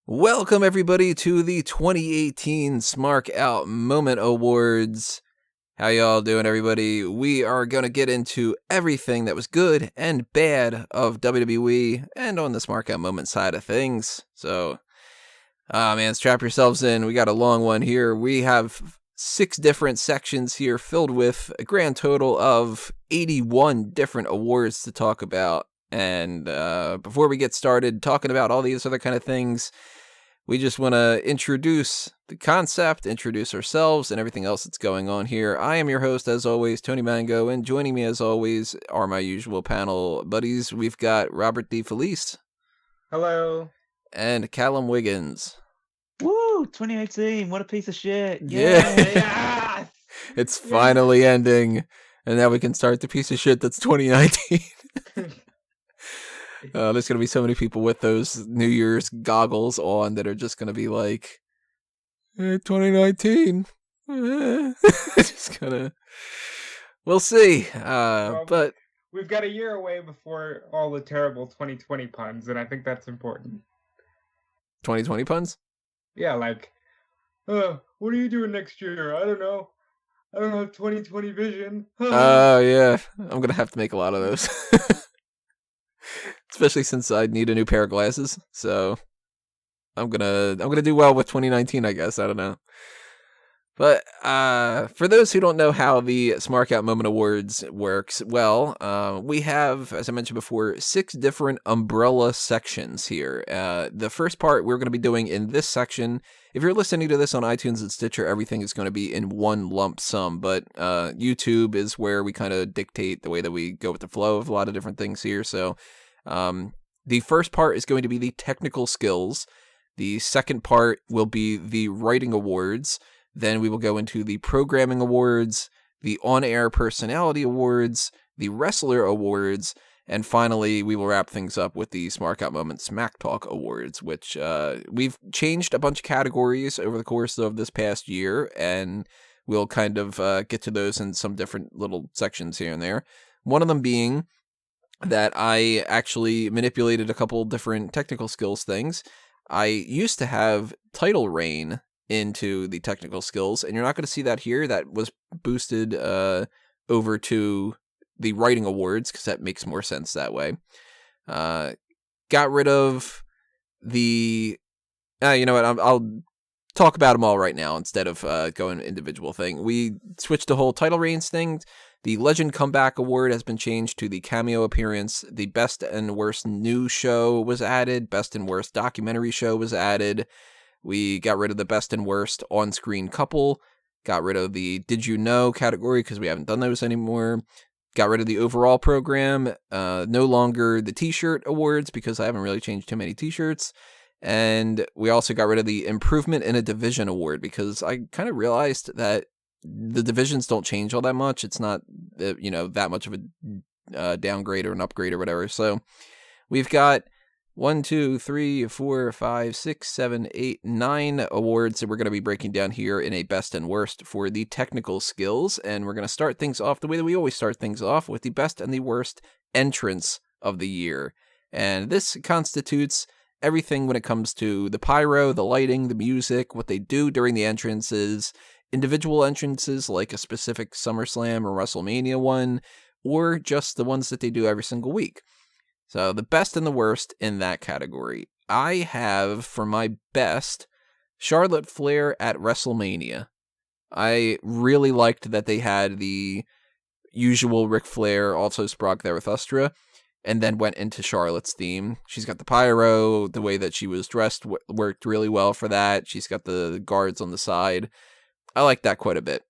Welcome, everybody, to the 2018 Smark Out Moment Awards. How y'all doing, everybody? We are going to get into everything that was good and bad of WWE and on the Smark Out Moment side of things. So, man, strap yourselves in. We got a long one here. We have 6 different sections here filled with a grand total of 81 different awards to talk about. And before we get started talking about all these other kind of things, we just want to introduce the concept, introduce ourselves, and everything else that's going on here. I am your host, as always, Tony Mango, and joining me, as always, are my usual panel buddies. We've got Robert DeFelice. Hello. And Callum Wiggins. Woo! 2018, what a piece of shit. Yeah. It's finally ending, and now we can start the piece of shit that's 2019. There's going to be so many people with those New Year's goggles on that are just going to be like, 2019. Just gonna, we'll see. But we've got a year away before all the terrible 2020 puns, and I think that's important. 2020 puns? Yeah, like, what are you doing next year? I don't know. I don't have 2020 vision. Oh, yeah. I'm going to have to make a lot of those. Especially since I need a new pair of glasses, so I'm gonna do well with 2019, I guess. I don't know. But for those who don't know how the Smark Out Moment Awards works, well, we have, as I mentioned before, 6 different umbrella sections here. The first part we're going to be doing in this section, if you're listening to this on iTunes and Stitcher, everything is going to be in one lump sum, but YouTube is where we kind of dictate the way that we go with the flow of a lot of different things here, so the first part is going to be the technical skills. The second part will be the writing awards. Then we will go into the programming awards, the on-air personality awards, the wrestler awards, and finally we will wrap things up with the Smark Out Moment Smack Talk awards, which we've changed a bunch of categories over the course of this past year, and we'll kind of get to those in some different little sections here and there. One of them being that I actually manipulated a couple different technical skills things. I used to have title reign into the technical skills, and you're not going to see that here. That was boosted over to the writing awards, because that makes more sense that way. Got rid of the... you know what, I'll talk about them all right now instead of going individual thing. We switched the whole title reigns thing. The Legend Comeback Award has been changed to the cameo appearance. The Best and Worst New Show was added. Best and Worst Documentary Show was added. We got rid of the Best and Worst On-Screen Couple. Got rid of the Did You Know category because we haven't done those anymore. Got rid of the Overall Program. No longer the T-Shirt Awards because I haven't really changed too many T-shirts. And we also got rid of the Improvement in a Division Award because I kind of realized that the divisions don't change all that much. It's not, that much of a downgrade or an upgrade or whatever. So we've got 1, 2, 3, 4, 5, 6, 7, 8, 9 awards that we're going to be breaking down here in a best and worst for the technical skills. And we're going to start things off the way that we always start things off, with the best and the worst entrance of the year. And this constitutes everything when it comes to the pyro, the lighting, the music, what they do during the entrances, individual entrances like a specific SummerSlam or WrestleMania one, or just the ones that they do every single week. So the best and the worst in that category. I have, for my best, Charlotte Flair at WrestleMania. I really liked that they had the usual Ric Flair also sprog there with Ustra, and then went into Charlotte's theme. She's got the pyro, the way that she was dressed worked really well for that. She's got the guards on the side. I like that quite a bit.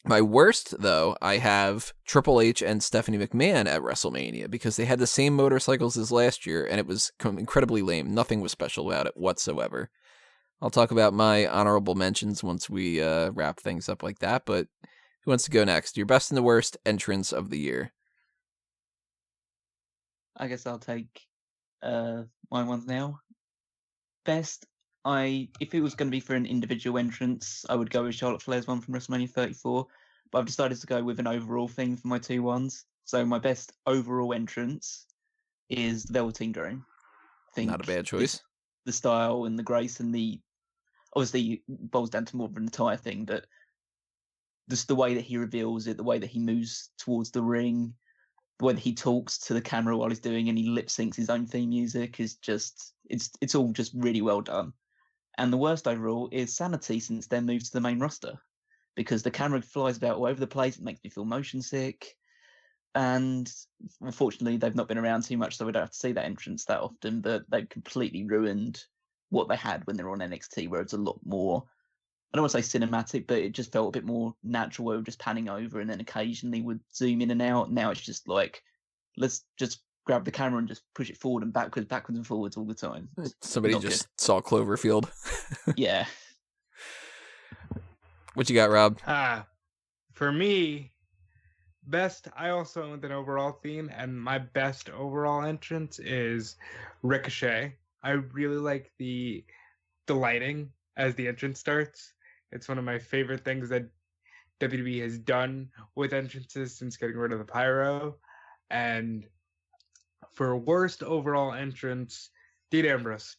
My worst, though, I have Triple H and Stephanie McMahon at WrestleMania because they had the same motorcycles as last year, and it was incredibly lame. Nothing was special about it whatsoever. I'll talk about my honorable mentions once we wrap things up like that, but who wants to go next? Your best and the worst entrance of the year. I guess I'll take my ones now. Best, if it was going to be for an individual entrance, I would go with Charlotte Flair's one from WrestleMania 34, but I've decided to go with an overall thing for my 2 ones. So my best overall entrance is the Velveteen Dream. Not a bad choice. the style and the grace and the obviously it boils down to more of an attire thing, but just the way that he reveals it, the way that he moves towards the ring, the way that he talks to the camera while he's doing and he lip syncs his own theme music is just it's all just really well done. And the worst overall is Sanity since their move to the main roster, because the camera flies about all over the place. It makes me feel motion sick. And unfortunately, they've not been around too much, so we don't have to see that entrance that often. But they've completely ruined what they had when they were on NXT, where it's a lot more, I don't want to say cinematic, but it just felt a bit more natural, where we were just panning over and then occasionally would zoom in and out. Now it's just like, let's just grab the camera and just push it forward and backwards and forwards all the time. Somebody Not just saw Cloverfield. Yeah. What you got, Rob? For me, best, I also went with an overall theme, and my best overall entrance is Ricochet. I really like the lighting as the entrance starts. It's one of my favorite things that WWE has done with entrances since getting rid of the pyro. And for worst overall entrance, Dean Ambrose.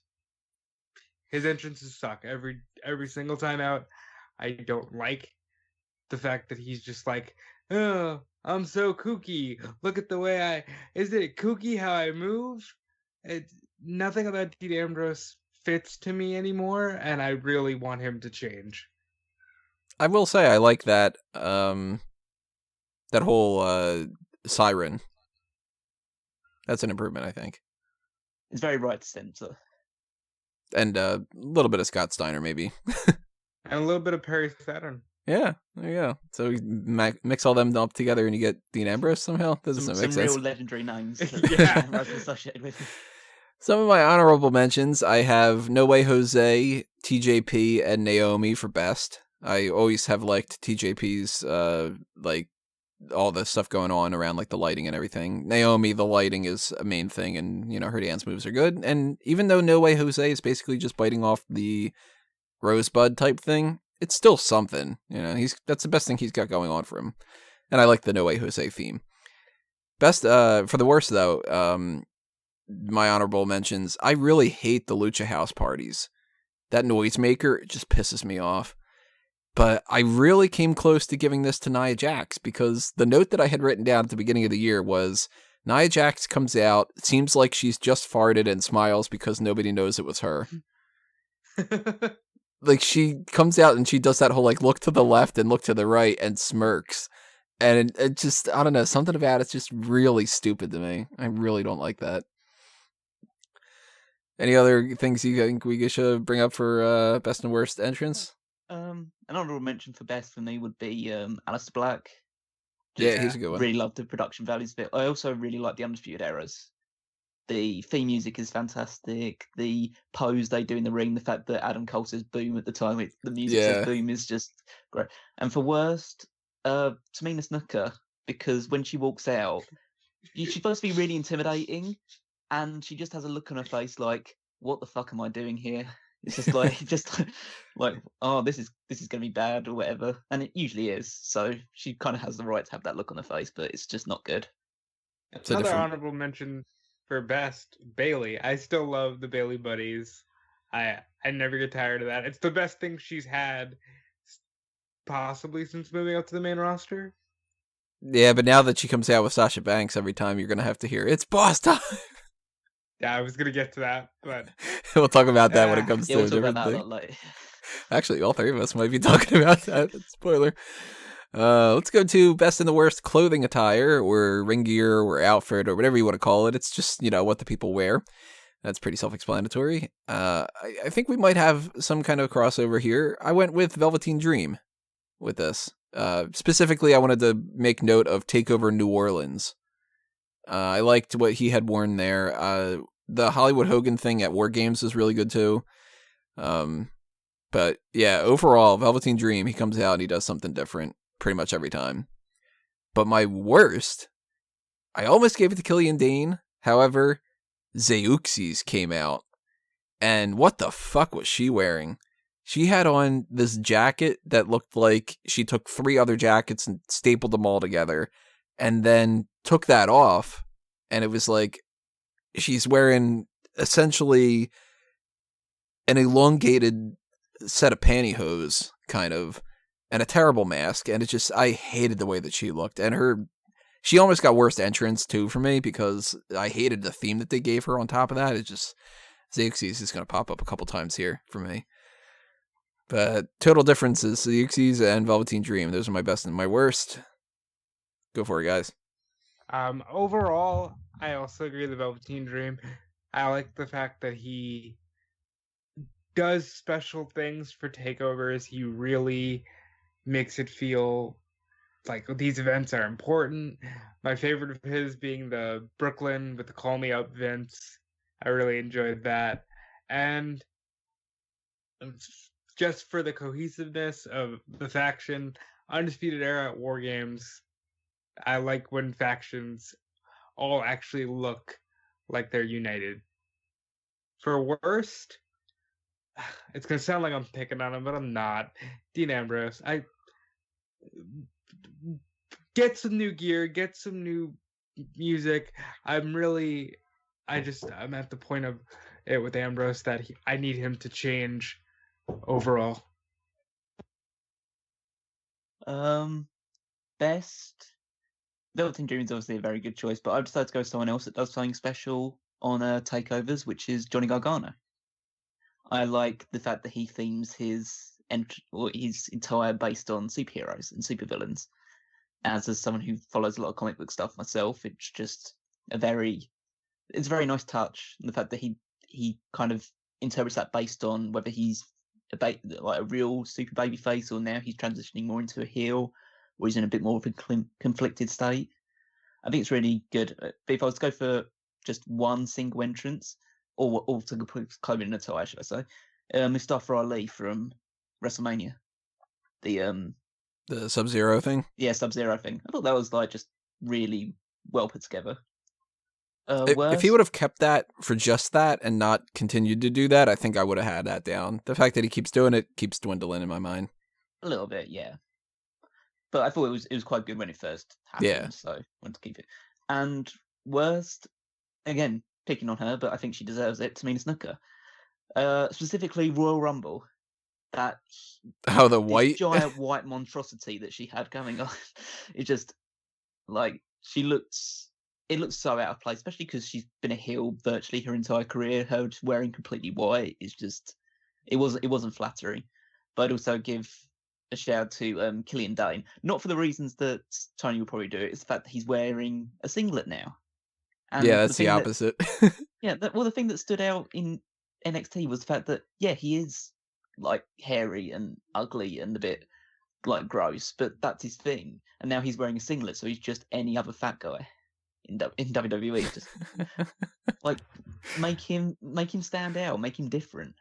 His entrances suck every single time out. I don't like the fact that he's just like, oh, I'm so kooky. Look at the way isn't it kooky how I move? Nothing about Dean Ambrose fits to me anymore, and I really want him to change. I will say I like that that whole siren. That's an improvement, I think. It's very right to center. And a little bit of Scott Steiner, maybe. And a little bit of Perry Saturn. Yeah, there you go. So we mix all them up together and you get Dean Ambrose somehow? That doesn't make sense. Some real legendary names Yeah. Ambrose is associated with. Some of my honorable mentions, I have No Way Jose, TJP, and Naomi for best. I always have liked TJP's, like, all the stuff going on around, like, the lighting and everything. Naomi, the lighting is a main thing, and, you know, her dance moves are good. And even though No Way Jose is basically just biting off the Rosebud type thing, it's still something. You know, that's the best thing he's got going on for him. And I like the No Way Jose theme. Best, for the worst, though, my honorable mentions, I really hate the Lucha House parties. That noisemaker just pisses me off. But I really came close to giving this to Nia Jax, because the note that I had written down at the beginning of the year was, Nia Jax comes out, it seems like she's just farted and smiles because nobody knows it was her. Like, she comes out and she does that whole, like, look to the left and look to the right and smirks. And it just, I don't know, something about it's just really stupid to me. I really don't like that. Any other things you think we should bring up for best and worst entrance? An honorable mention for best for me would be Aleister Black. Yeah, he's a good one. Really love the production values of it. I also really like the Undisputed Eras. The theme music is fantastic. The pose they do in the ring, the fact that Adam Cole says boom at the time the music says boom is just great. And for worst, Tamina Snuka, because when she walks out, she's supposed to be really intimidating, and she just has a look on her face like, what the fuck am I doing here? It's just like, oh, this is going to be bad or whatever. And it usually is. So she kind of has the right to have that look on her face, but it's just not good. Another honorable mention for best, Bailey. I still love the Bailey buddies. I never get tired of that. It's the best thing she's had possibly since moving up to the main roster. Yeah, but now that she comes out with Sasha Banks every time, you're going to have to hear, it's boss time! Yeah, I was going to get to that, but... We'll talk about that when it comes to we'll a talk different about that thing. a lot later. Actually, all three of us might be talking about that. Spoiler. Let's go to best and the worst clothing attire, or ring gear, or outfit, or whatever you want to call it. It's just, you know, what the people wear. That's pretty self-explanatory. I think we might have some kind of crossover here. I went with Velveteen Dream with this. Specifically, I wanted to make note of TakeOver New Orleans. I liked what he had worn there. The Hollywood Hogan thing at War Games is really good too. But yeah, overall, Velveteen Dream, he comes out and he does something different pretty much every time. But my worst, I almost gave it to Killian Dane. However, Zeuxis came out. And what the fuck was she wearing? She had on this jacket that looked like she took 3 other jackets and stapled them all together. And then took that off. And it was like, she's wearing essentially an elongated set of pantyhose, kind of, and a terrible mask, and I hated the way that she looked, and she almost got worst entrance too for me because I hated the theme that they gave her on top of that. It's just, Xerxes is going to pop up a couple times here for me. But total difference is Xerxes and Velveteen Dream. Those are my best and my worst. Go for it, guys. Overall, I also agree with the Velveteen Dream. I like the fact that he does special things for takeovers. He really makes it feel like these events are important. My favorite of his being the Brooklyn with the Call Me Up Vince. I really enjoyed that. And just for the cohesiveness of the faction, Undisputed Era at War Games, I like when factions all actually look like they're united. For worst, it's going to sound like I'm picking on him, but I'm not. Dean Ambrose. Get some new gear, get some new music. I'm at the point of it with Ambrose that I need him to change overall. Best. Velveteen Dream is obviously a very good choice, but I've decided to go with someone else that does something special on takeovers, which is Johnny Gargano. I like the fact that he themes his entire based on superheroes and supervillains. As someone who follows a lot of comic book stuff myself, it's just a very nice touch. And the fact that he kind of interprets that based on whether he's like a real super baby face or now he's transitioning more into a heel or he's in a bit more of a conflicted state. I think it's really good. But if I was to go for just one single entrance, or to put Callum in a tie, should I say, Mustafa Ali from WrestleMania. The Sub-Zero thing? Yeah, Sub-Zero thing. I thought that was just really well put together. If he would have kept that for just that and not continued to do that, I think I would have had that down. The fact that he keeps doing it keeps dwindling in my mind. A little bit, yeah. But I thought it was quite good when it first happened, so I wanted to keep it. And worst, again, picking on her, but I think she deserves it, Tamina Snuka. Specifically Royal Rumble. The white giant white monstrosity that she had going on. It just it looks so out of place, especially because she's been a heel virtually her entire career. Her just wearing completely white is just it wasn't flattering. But I'd also give a shout out to Killian Dane, not for the reasons that Tony will probably do it. It's the fact that he's wearing a singlet now. And that's the opposite. The thing that stood out in NXT was the fact that he is hairy and ugly and a bit gross, but that's his thing. And now he's wearing a singlet, so he's just any other fat guy in WWE. Just make him stand out, make him different.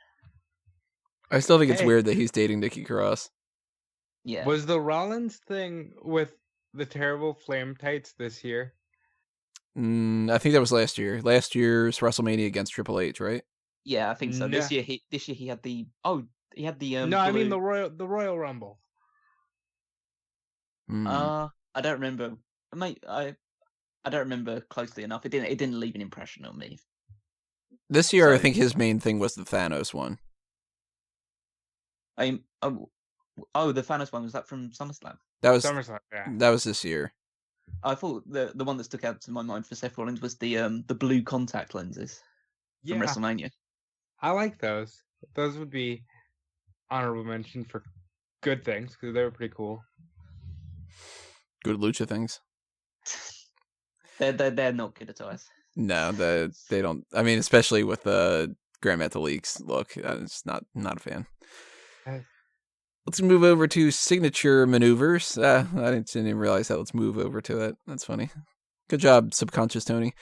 I still think it's weird that he's dating Nikki Cross. Yeah. Was the Rollins thing with the terrible flame tights this year? I think that was last year. Last year's WrestleMania against Triple H, right? Yeah, I think so. This year he had the No, I mean the Royal Rumble. I don't remember. Mate, I don't remember closely enough. It didn't leave an impression on me. This year, I think his main thing was the Thanos one. The Thanos one, was that from SummerSlam? That was SummerSlam. Yeah. That was this year. I thought the one that stuck out to my mind for Seth Rollins was the blue contact lenses from WrestleMania. I like those. Those would be honorable mention for good things because they were pretty cool. Good lucha things. They're not good attires. No, they don't. I mean, especially with the Grand Metalique's look, it's not a fan. Let's move over to signature maneuvers. I didn't even realize that. Let's move over to it. That's funny. Good job, Subconscious Tony.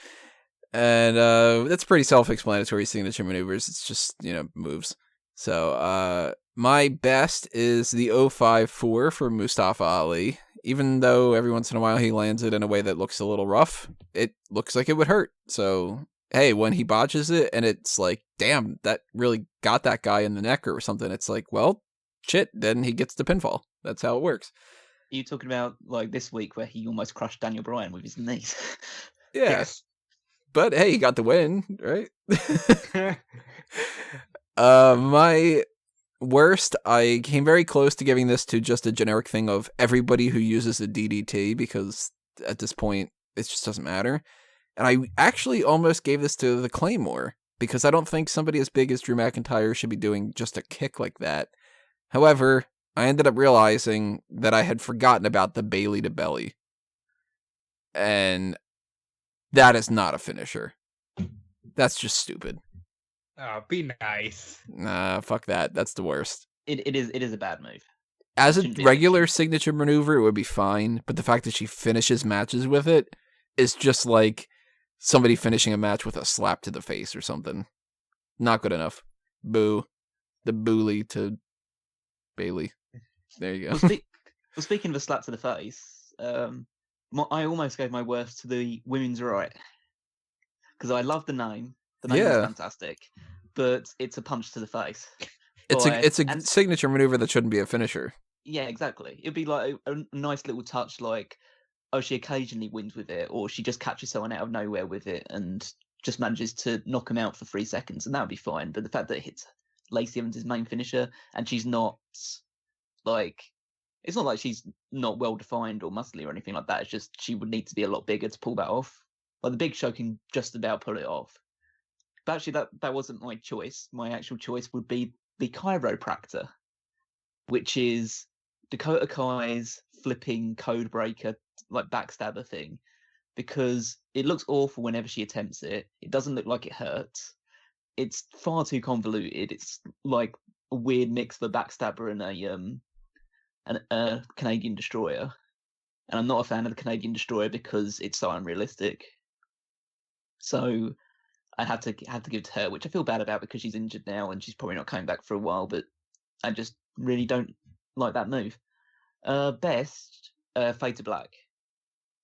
And that's pretty self-explanatory, signature maneuvers. It's just, moves. So my best is the 054 for Mustafa Ali. Even though every once in a while he lands it in a way that looks a little rough, it looks like it would hurt. So, hey, when he botches it and it's like, damn, that really got that guy in the neck or something, it's like, well, shit, then he gets the pinfall. That's how it works. Are you talking about this week where he almost crushed Daniel Bryan with his knees? Yes. But hey, he got the win, right? My worst, I came very close to giving this to just a generic thing of everybody who uses a DDT, because at this point, it just doesn't matter. And I actually almost gave this to the Claymore, because I don't think somebody as big as Drew McIntyre should be doing just a kick like that. However, I ended up realizing that I had forgotten about the Bailey to belly. And that is not a finisher. That's just stupid. Oh, be nice. Nah, fuck that. That's the worst. It is a bad move. As a Shouldn't be regular signature maneuver, it would be fine, but the fact that she finishes matches with it is just like somebody finishing a match with a slap to the face or something. Not good enough. Boo. The bully to Bailey. There you go. Well, speaking of a slap to the face, I almost gave my worst to the Women's Right, because I love the name. The name is fantastic, but it's a punch to the face. It's a signature maneuver that shouldn't be a finisher. Yeah, exactly. It'd be like a nice little touch, like, oh, she occasionally wins with it, or she just catches someone out of nowhere with it and just manages to knock him out for 3 seconds, and that would be fine. But the fact that it hits Lacey Evans' main finisher, and she's not, like, it's not like she's not well defined or muscly or anything like that. It's just she would need to be a lot bigger to pull that off. Like, the Big Show can just about pull it off. But actually, that wasn't my choice. My actual choice would be the chiropractor, which is Dakota Kai's flipping code breaker, like backstabber thing, because it looks awful whenever she attempts it. It doesn't look like it hurts. It's far too convoluted. It's like a weird mix of a backstabber and a Canadian destroyer. And I'm not a fan of the Canadian destroyer because it's so unrealistic. So I have to give it to her, which I feel bad about because she's injured now and she's probably not coming back for a while. But I just really don't like that move. Best, Fade to Black.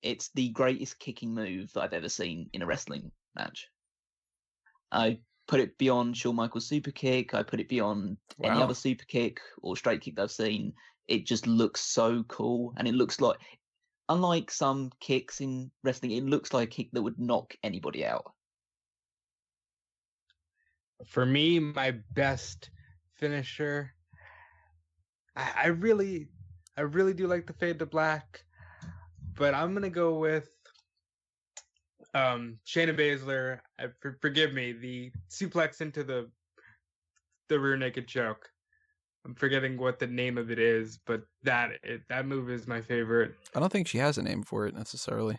It's the greatest kicking move that I've ever seen in a wrestling match. I put it beyond Shawn Michaels' super kick. I put it beyond any other super kick or straight kick that I've seen. It just looks so cool, and it looks like, unlike some kicks in wrestling, it looks like a kick that would knock anybody out. For me, my best finisher, I really do like the Fade to Black, but I'm gonna go with Shayna Baszler. Forgive me, the suplex into the rear naked choke. I'm forgetting what the name of it is, but that move is my favorite. I don't think she has a name for it necessarily.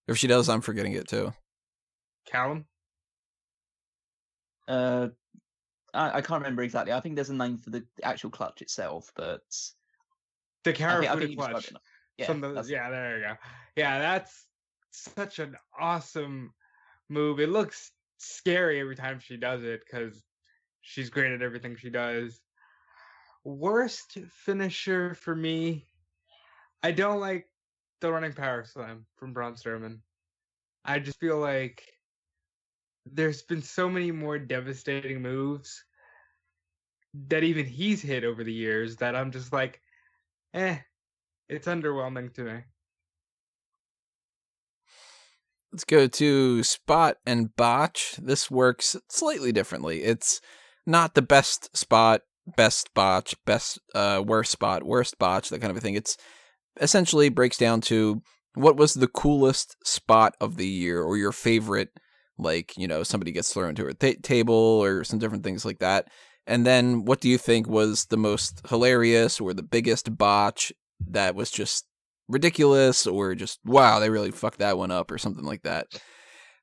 If she does, I'm forgetting it too. Callum? I can't remember exactly. I think there's a name for the actual clutch itself, but the Karafuda I think clutch. Yeah, there you go. Yeah, that's such an awesome move. It looks scary every time she does it because she's great at everything she does. Worst finisher for me, I don't like the running power slam from Braun Strowman. I just feel like there's been so many more devastating moves that even he's hit over the years that I'm just like, it's underwhelming to me. Let's go to Spot and Botch. This works slightly differently. It's not the best spot, best botch, worst spot, worst botch, that kind of a thing. It's essentially breaks down to what was the coolest spot of the year, or your favorite, like, somebody gets thrown to a table or some different things like that. And then what do you think was the most hilarious or the biggest botch that was just ridiculous, or just, wow, they really fucked that one up, or something like that.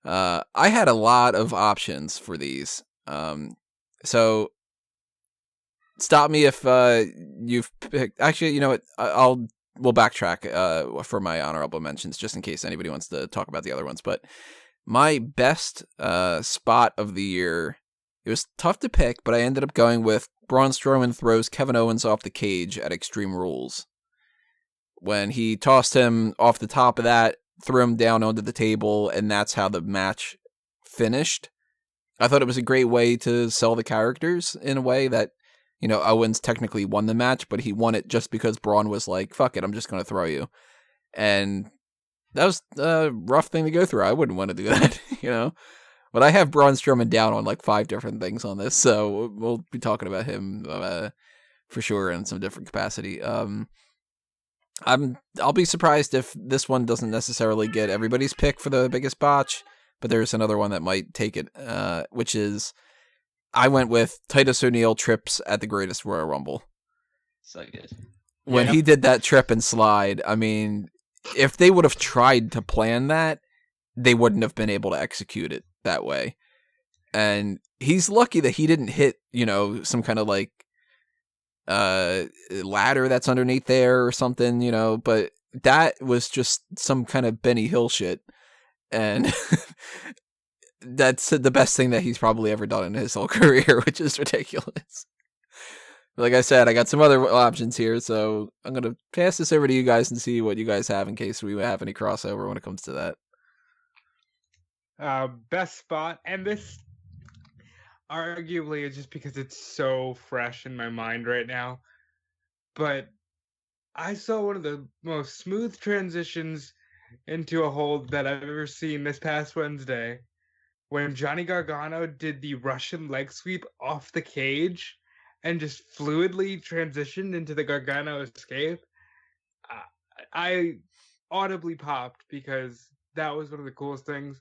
I had a lot of options for these. So stop me if you've picked. Actually, you know what? We'll backtrack for my honorable mentions, just in case anybody wants to talk about the other ones. But my best spot of the year, it was tough to pick, but I ended up going with Braun Strowman throws Kevin Owens off the cage at Extreme Rules. When he tossed him off the top of that, threw him down onto the table, and that's how the match finished. I thought it was a great way to sell the characters in a way that, Owens technically won the match, but he won it just because Braun was like, fuck it, I'm just going to throw you. And that was a rough thing to go through. I wouldn't want to do that, But I have Braun Strowman down on like 5 different things on this, so we'll be talking about him for sure in some different capacity. I'll be surprised if this one doesn't necessarily get everybody's pick for the biggest botch, but there's another one that might take it, which is I went with Titus O'Neil trips at the Greatest Royal Rumble. So good. When he did that trip and slide, I mean, if they would have tried to plan that, they wouldn't have been able to execute it that way. And he's lucky that he didn't hit, some kind of like ladder that's underneath there or something, but that was just some kind of Benny Hill shit. And that's the best thing that he's probably ever done in his whole career, which is ridiculous. Like I said, I got some other options here, so I'm going to pass this over to you guys and see what you guys have in case we have any crossover when it comes to that. Best spot, and this arguably is just because it's so fresh in my mind right now, but I saw one of the most smooth transitions into a hold that I've ever seen this past Wednesday when Johnny Gargano did the Russian leg sweep off the cage and just fluidly transitioned into the Gargano escape. I audibly popped because that was one of the coolest things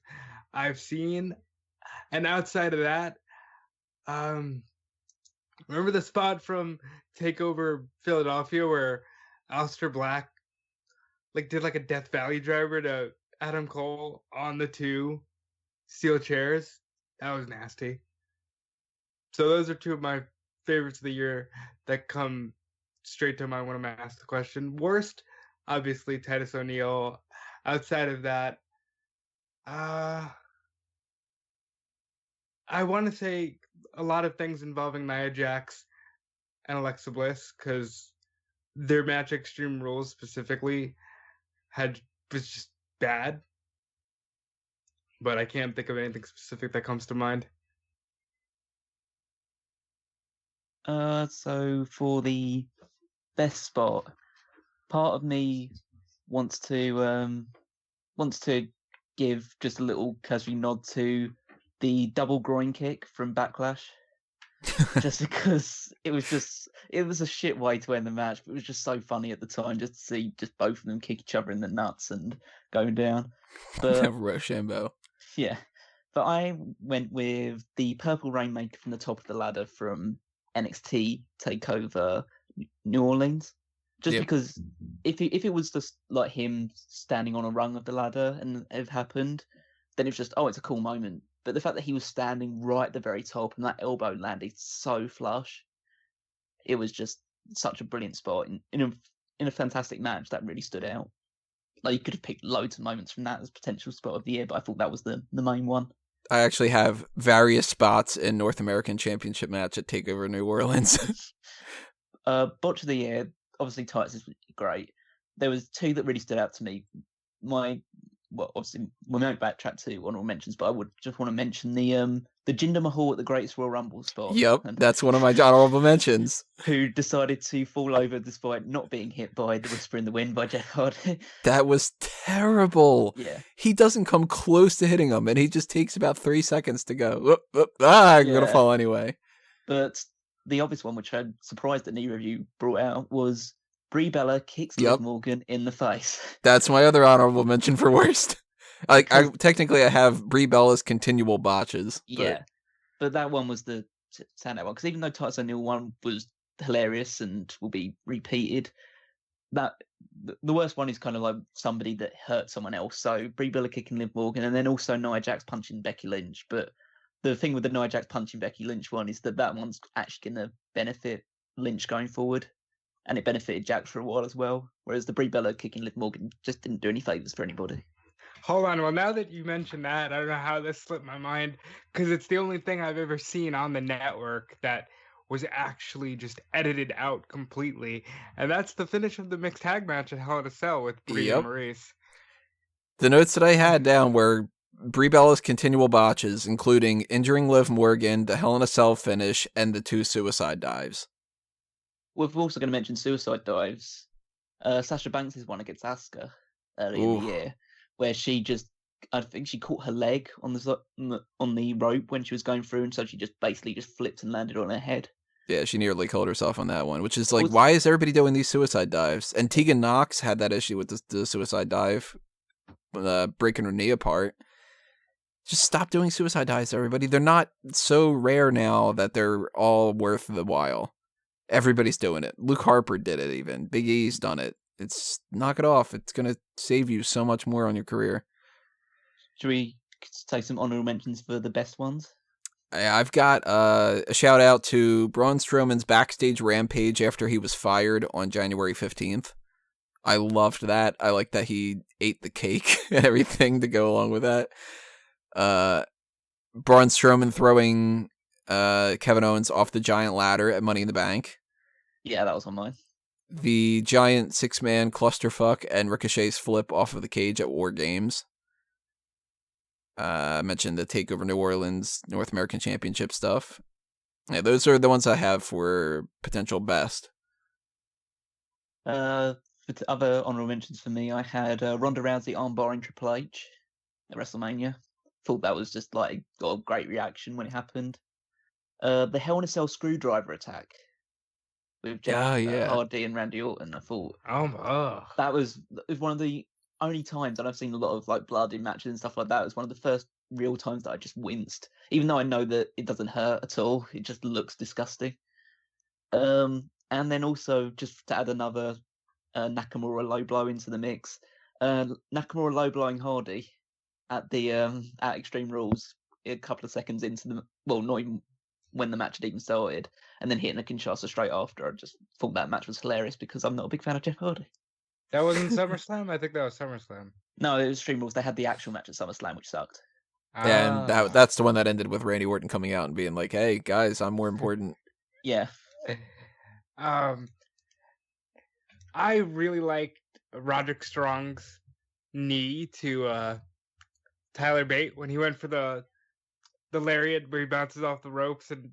I've seen. And outside of that, remember the spot from TakeOver Philadelphia where Aleister Black did like a Death Valley driver to Adam Cole on the 2 steel chairs? That was nasty. So those are 2 of my favorites of the year that come straight to mind when I'm asked the question. Worst, obviously Titus O'Neil. Outside of that, I want to say a lot of things involving Nia Jax and Alexa Bliss, because their match Extreme Rules specifically was just bad. But I can't think of anything specific that comes to mind. So for the best spot, part of me wants to give just a little casual nod to the double groin kick from Backlash, just because it was a shit way to end the match, but it was just so funny at the time just to see just both of them kick each other in the nuts and going down. But Rochambeau. Yeah, but I went with the Purple Rainmaker from the top of the ladder from NXT Takeover New Orleans. Just because if it was just like him standing on a rung of the ladder and it happened, then it's just, it's a cool moment. But the fact that he was standing right at the very top and that elbow landed so flush, it was just such a brilliant spot in a fantastic match that really stood out. Like, you could have picked loads of moments from that as potential spot of the year, but I thought that was the main one. I actually have various spots in North American Championship match at TakeOver New Orleans. Botch of the year, obviously Titus is great. There was 2 that really stood out to me. Obviously, we won't backtrack to honorable mentions, but I would just want to mention the Jinder Mahal at the Greatest Royal Rumble spot. Yep, that's one of my honorable mentions. Who decided to fall over despite not being hit by the Whisper in the Wind by Jeff Hardy. That was terrible. Yeah. He doesn't come close to hitting him, and he just takes about 3 seconds to go. I'm going to fall anyway. But the obvious one, which I'm surprised that neither of you brought out, was Brie Bella kicks Liv Morgan in the face. That's my other honorable mention for worst. I have Brie Bella's continual botches. But that one was the standout one, because even though Titus O'Neil one was hilarious and will be repeated, that the worst one is kind of like somebody that hurt someone else. So Brie Bella kicking Liv Morgan, and then also Nia Jax punching Becky Lynch. But the thing with the Nia Jax punching Becky Lynch one is that one's actually going to benefit Lynch going forward. And it benefited Jax for a while as well. Whereas the Brie Bella kicking Liv Morgan just didn't do any favours for anybody. Hold on. Well, now that you mentioned that, I don't know how this slipped my mind, because it's the only thing I've ever seen on the network that was actually just edited out completely. And that's the finish of the mixed tag match at Hell in a Cell with Brie and Maurice. The notes that I had down were Brie Bella's continual botches, including injuring Liv Morgan, the Hell in a Cell finish, and the 2 suicide dives. We're also going to mention suicide dives. Sasha Banks' one against Asuka earlier in the year, where she just I think she caught her leg on the rope when she was going through, and so she just basically just flipped and landed on her head. Yeah, she nearly killed herself on that one, which is like, Also- why is everybody doing these suicide dives? And Tegan Knox had that issue with the suicide dive, breaking her knee apart. Just stop doing suicide dives, everybody. They're not so rare now that they're all worth the while. Everybody's doing it. Luke Harper did it even. Big E's done it. It's knock it off. It's going to save you so much more on your career. Should we take some honorable mentions for the best ones? I've got a shout out to Braun Strowman's backstage rampage after he was fired on January 15th. I loved that. I like that he ate the cake and everything to go along with that. Braun Strowman throwing Kevin Owens off the giant ladder at Money in the Bank. Yeah, that was on mine. The giant 6-man clusterfuck and Ricochet's flip off of the cage at War Games. I mentioned the TakeOver New Orleans North American Championship stuff. Yeah, those are the ones I have for potential best. For other honorable mentions for me, I had Ronda Rousey armbarring Triple H at WrestleMania. Thought that was just like got a great reaction when it happened. The Hell in a Cell screwdriver attack with Jeff Hardy and Randy Orton. I thought that was one of the only times that I've seen a lot of like blood in matches and stuff like that. It was one of the first real times that I just winced, even though I know that it doesn't hurt at all. It just looks disgusting. And then also just to add another Nakamura low blow into the mix, Nakamura low blowing Hardy at the at Extreme Rules a couple of seconds into the not even when the match had even started, and then hitting a Kinshasa straight after. I just thought that match was hilarious because I'm not a big fan of Jeff Hardy. That wasn't SummerSlam? I think that was SummerSlam. No, it was Extreme Rules. They had the actual match at SummerSlam, which sucked. And that's the one that ended with Randy Orton coming out and being like, "Hey guys, I'm more important." Yeah. I really liked Roderick Strong's knee to Tyler Bate when he went for the lariat where he bounces off the ropes and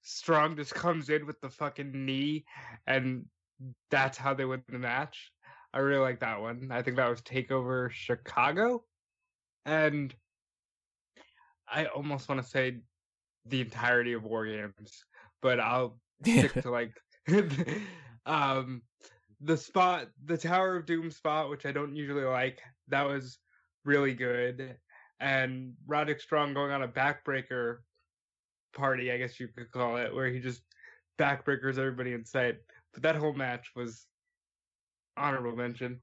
Strong just comes in with the fucking knee, and that's how they win the match. I really like that one. I think that was TakeOver Chicago. And I almost want to say the entirety of War Games, but I'll stick to like the spot, the Tower of Doom spot, which I don't usually like. That was really good. And Roderick Strong going on a backbreaker party, I guess you could call it, where he just backbreakers everybody in sight. But that whole match was honorable mention.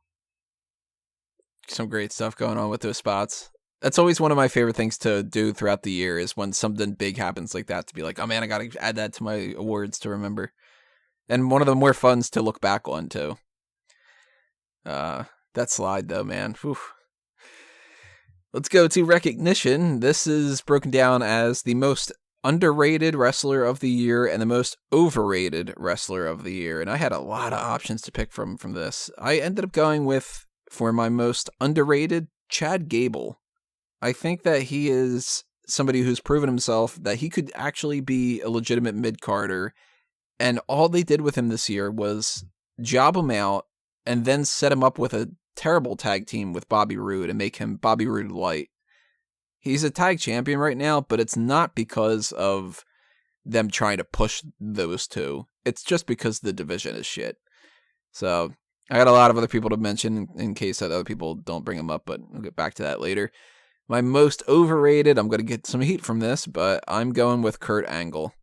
Some great stuff going on with those spots. That's always one of my favorite things to do throughout the year is when something big happens like that to be like, oh man, I gotta add that to my awards to remember. And one of the more funs to look back on too. That slide though, man. Whew. Let's go to recognition. This is broken down as the most underrated wrestler of the year and the most overrated wrestler of the year. And I had a lot of options to pick from this. I ended up going with, for my most underrated, Chad Gable. I think that he is somebody who's proven himself that he could actually be a legitimate mid-carder. And all they did with him this year was job him out and then set him up with a terrible tag team with Bobby Roode and make him Bobby Roode light. He's a tag champion right now, but it's not because of them trying to push those two. It's just because the division is shit. So I got a lot of other people to mention in case that other people don't bring them up, but we'll get back to that later. My most overrated, I'm going to get some heat from this, but I'm going with Kurt Angle.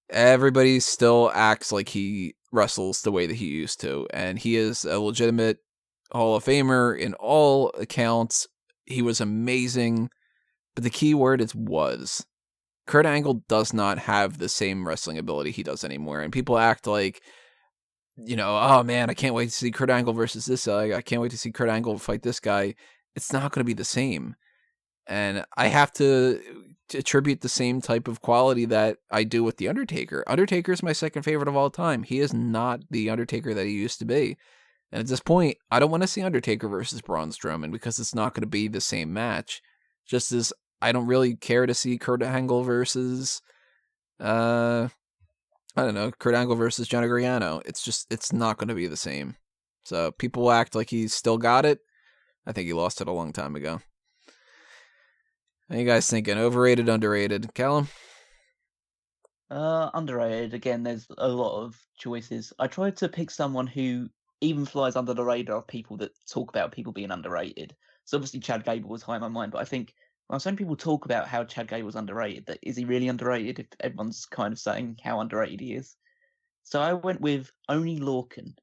Everybody still acts like he wrestles the way that he used to, and he is a legitimate Hall of Famer in all accounts. He was amazing, but the key word is was. Kurt Angle does not have the same wrestling ability he does anymore, and people act like, you know, oh man, I can't wait to see Kurt Angle versus this guy. I can't wait to see Kurt Angle fight this guy. It's not going to be the same. And I have to attribute the same type of quality that I do with The Undertaker. Undertaker is my second favorite of all time. He is not the Undertaker that he used to be. And at this point, I don't want to see Undertaker versus Braun Strowman because it's not going to be the same match. Just as I don't really care to see Kurt Angle versus, Kurt Angle versus Johnny Gargano. It's not going to be the same. So people act like he's still got it. I think he lost it a long time ago. What are you guys thinking? Overrated, underrated? Callum? Underrated. Again, there's a lot of choices. I tried to pick someone who even flies under the radar of people that talk about people being underrated. So obviously Chad Gable was high in my mind, but I think when so many people talk about how Chad Gable was underrated, that is he really underrated if everyone's kind of saying how underrated he is? So I went with Oney Lorcan.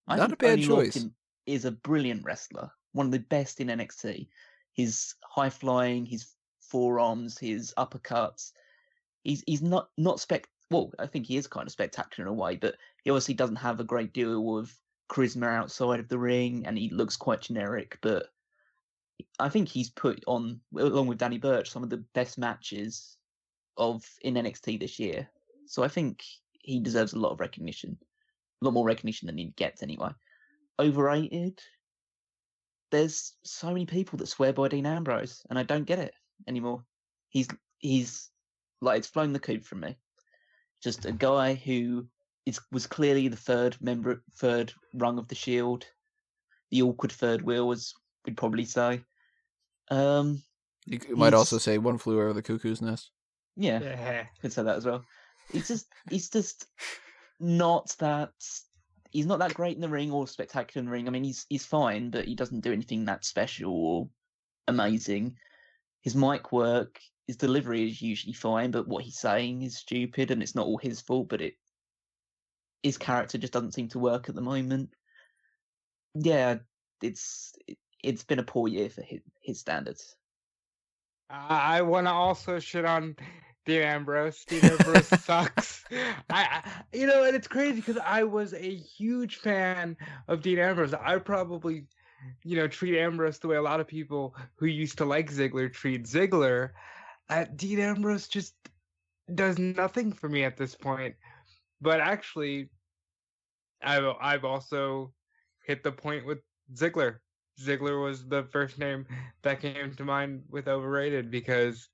I Not a think bad Oney choice. Lorcan is a brilliant wrestler, one of the best in NXT. His high flying, his forearms, his uppercuts. He's not spec. Well, I think he is kind of spectacular in a way, but he obviously doesn't have a great deal of charisma outside of the ring, and he looks quite generic. But I think he's put on, along with Danny Burch, some of the best matches in NXT this year. So I think he deserves a lot of recognition, a lot more recognition than he gets anyway. Overrated. There's so many people that swear by Dean Ambrose, and I don't get it anymore. He's like, it's flown the coop from me. Just a guy who was clearly the third rung of the Shield, the awkward third wheel, as we'd probably say. You might also say one flew over the cuckoo's nest. Yeah, could say that as well. He's just not that. He's not that great in the ring or spectacular in the ring. I mean, he's fine, but he doesn't do anything that special or amazing. His mic work, his delivery is usually fine, but what he's saying is stupid, and it's not all his fault. But his character just doesn't seem to work at the moment. Yeah, it's been a poor year for his standards. I want to also shit on Dean Ambrose. Dean Ambrose sucks. And it's crazy because I was a huge fan of Dean Ambrose. I probably, treat Ambrose the way a lot of people who used to like Ziggler treat Ziggler. Dean Ambrose just does nothing for me at this point. But actually, I've also hit the point with Ziggler. Ziggler was the first name that came to mind with Overrated because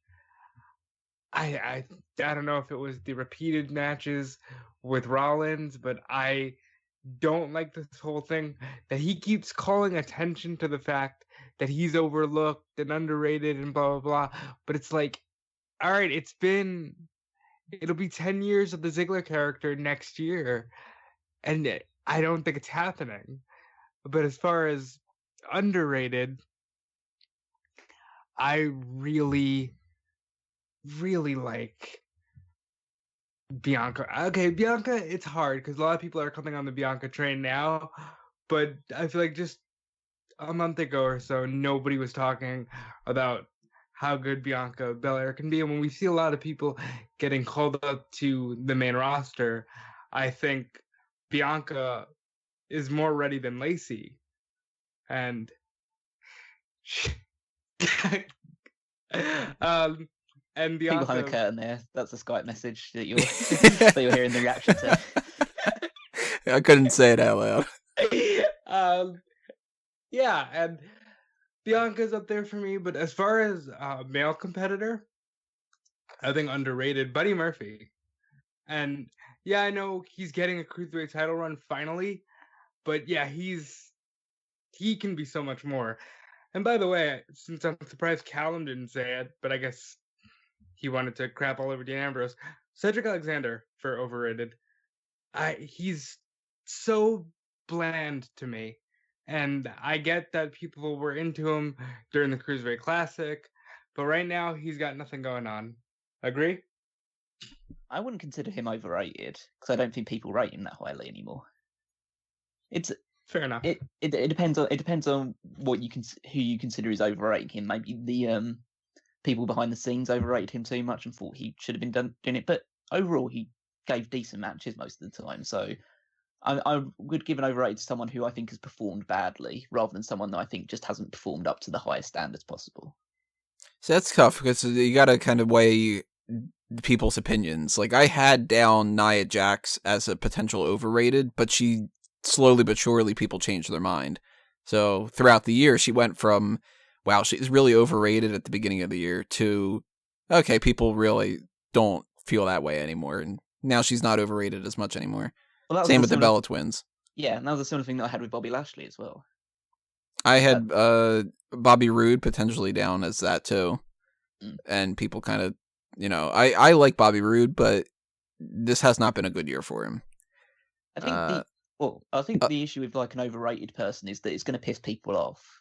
I don't know if it was the repeated matches with Rollins, but I don't like this whole thing that he keeps calling attention to the fact that he's overlooked and underrated and blah, blah, blah. But it's like, all right, it'll be 10 years of the Ziggler character next year. And I don't think it's happening. But as far as underrated, I really, really like Bianca. Okay, Bianca, it's hard because a lot of people are coming on the Bianca train now, but I feel like just a month ago or so, nobody was talking about how good Bianca Belair can be. And when we see a lot of people getting called up to the main roster, I think Bianca is more ready than Lacey. And and People behind the Bianca, curtain there. That's a Skype message that you're hearing the reaction to. I couldn't say it out loud. Yeah, and Bianca's up there for me, but as far as male competitor, I think underrated, Buddy Murphy. And yeah, I know he's getting a cruiserweight title run finally, but yeah, he can be so much more. And by the way, since I'm surprised Callum didn't say it, but I guess he wanted to crap all over Dean Ambrose, Cedric Alexander for Overrated. He's so bland to me. And I get that people were into him during the Cruiserweight Classic, but right now he's got nothing going on. Agree? I wouldn't consider him overrated because I don't think people rate him that highly anymore. It's fair enough. It depends on who you consider is overrating him. Maybe the people behind the scenes overrated him too much and thought he should have been doing it. But overall, he gave decent matches most of the time. So I would give an overrated to someone who I think has performed badly rather than someone that I think just hasn't performed up to the highest standards possible. So that's tough because you got to kind of weigh people's opinions. Like, I had down Nia Jax as a potential overrated, but she slowly but surely people changed their mind. So throughout the year, she went from, wow, she's really overrated at the beginning of the year to, okay, people really don't feel that way anymore. And now she's not overrated as much anymore. Well, same with the Bella Twins. Yeah, and that was a similar thing that I had with Bobby Lashley as well. I had Bobby Roode potentially down as that too. and people kind of, I like Bobby Roode, but this has not been a good year for him. I think I think the issue with like an overrated person is that it's going to piss people off.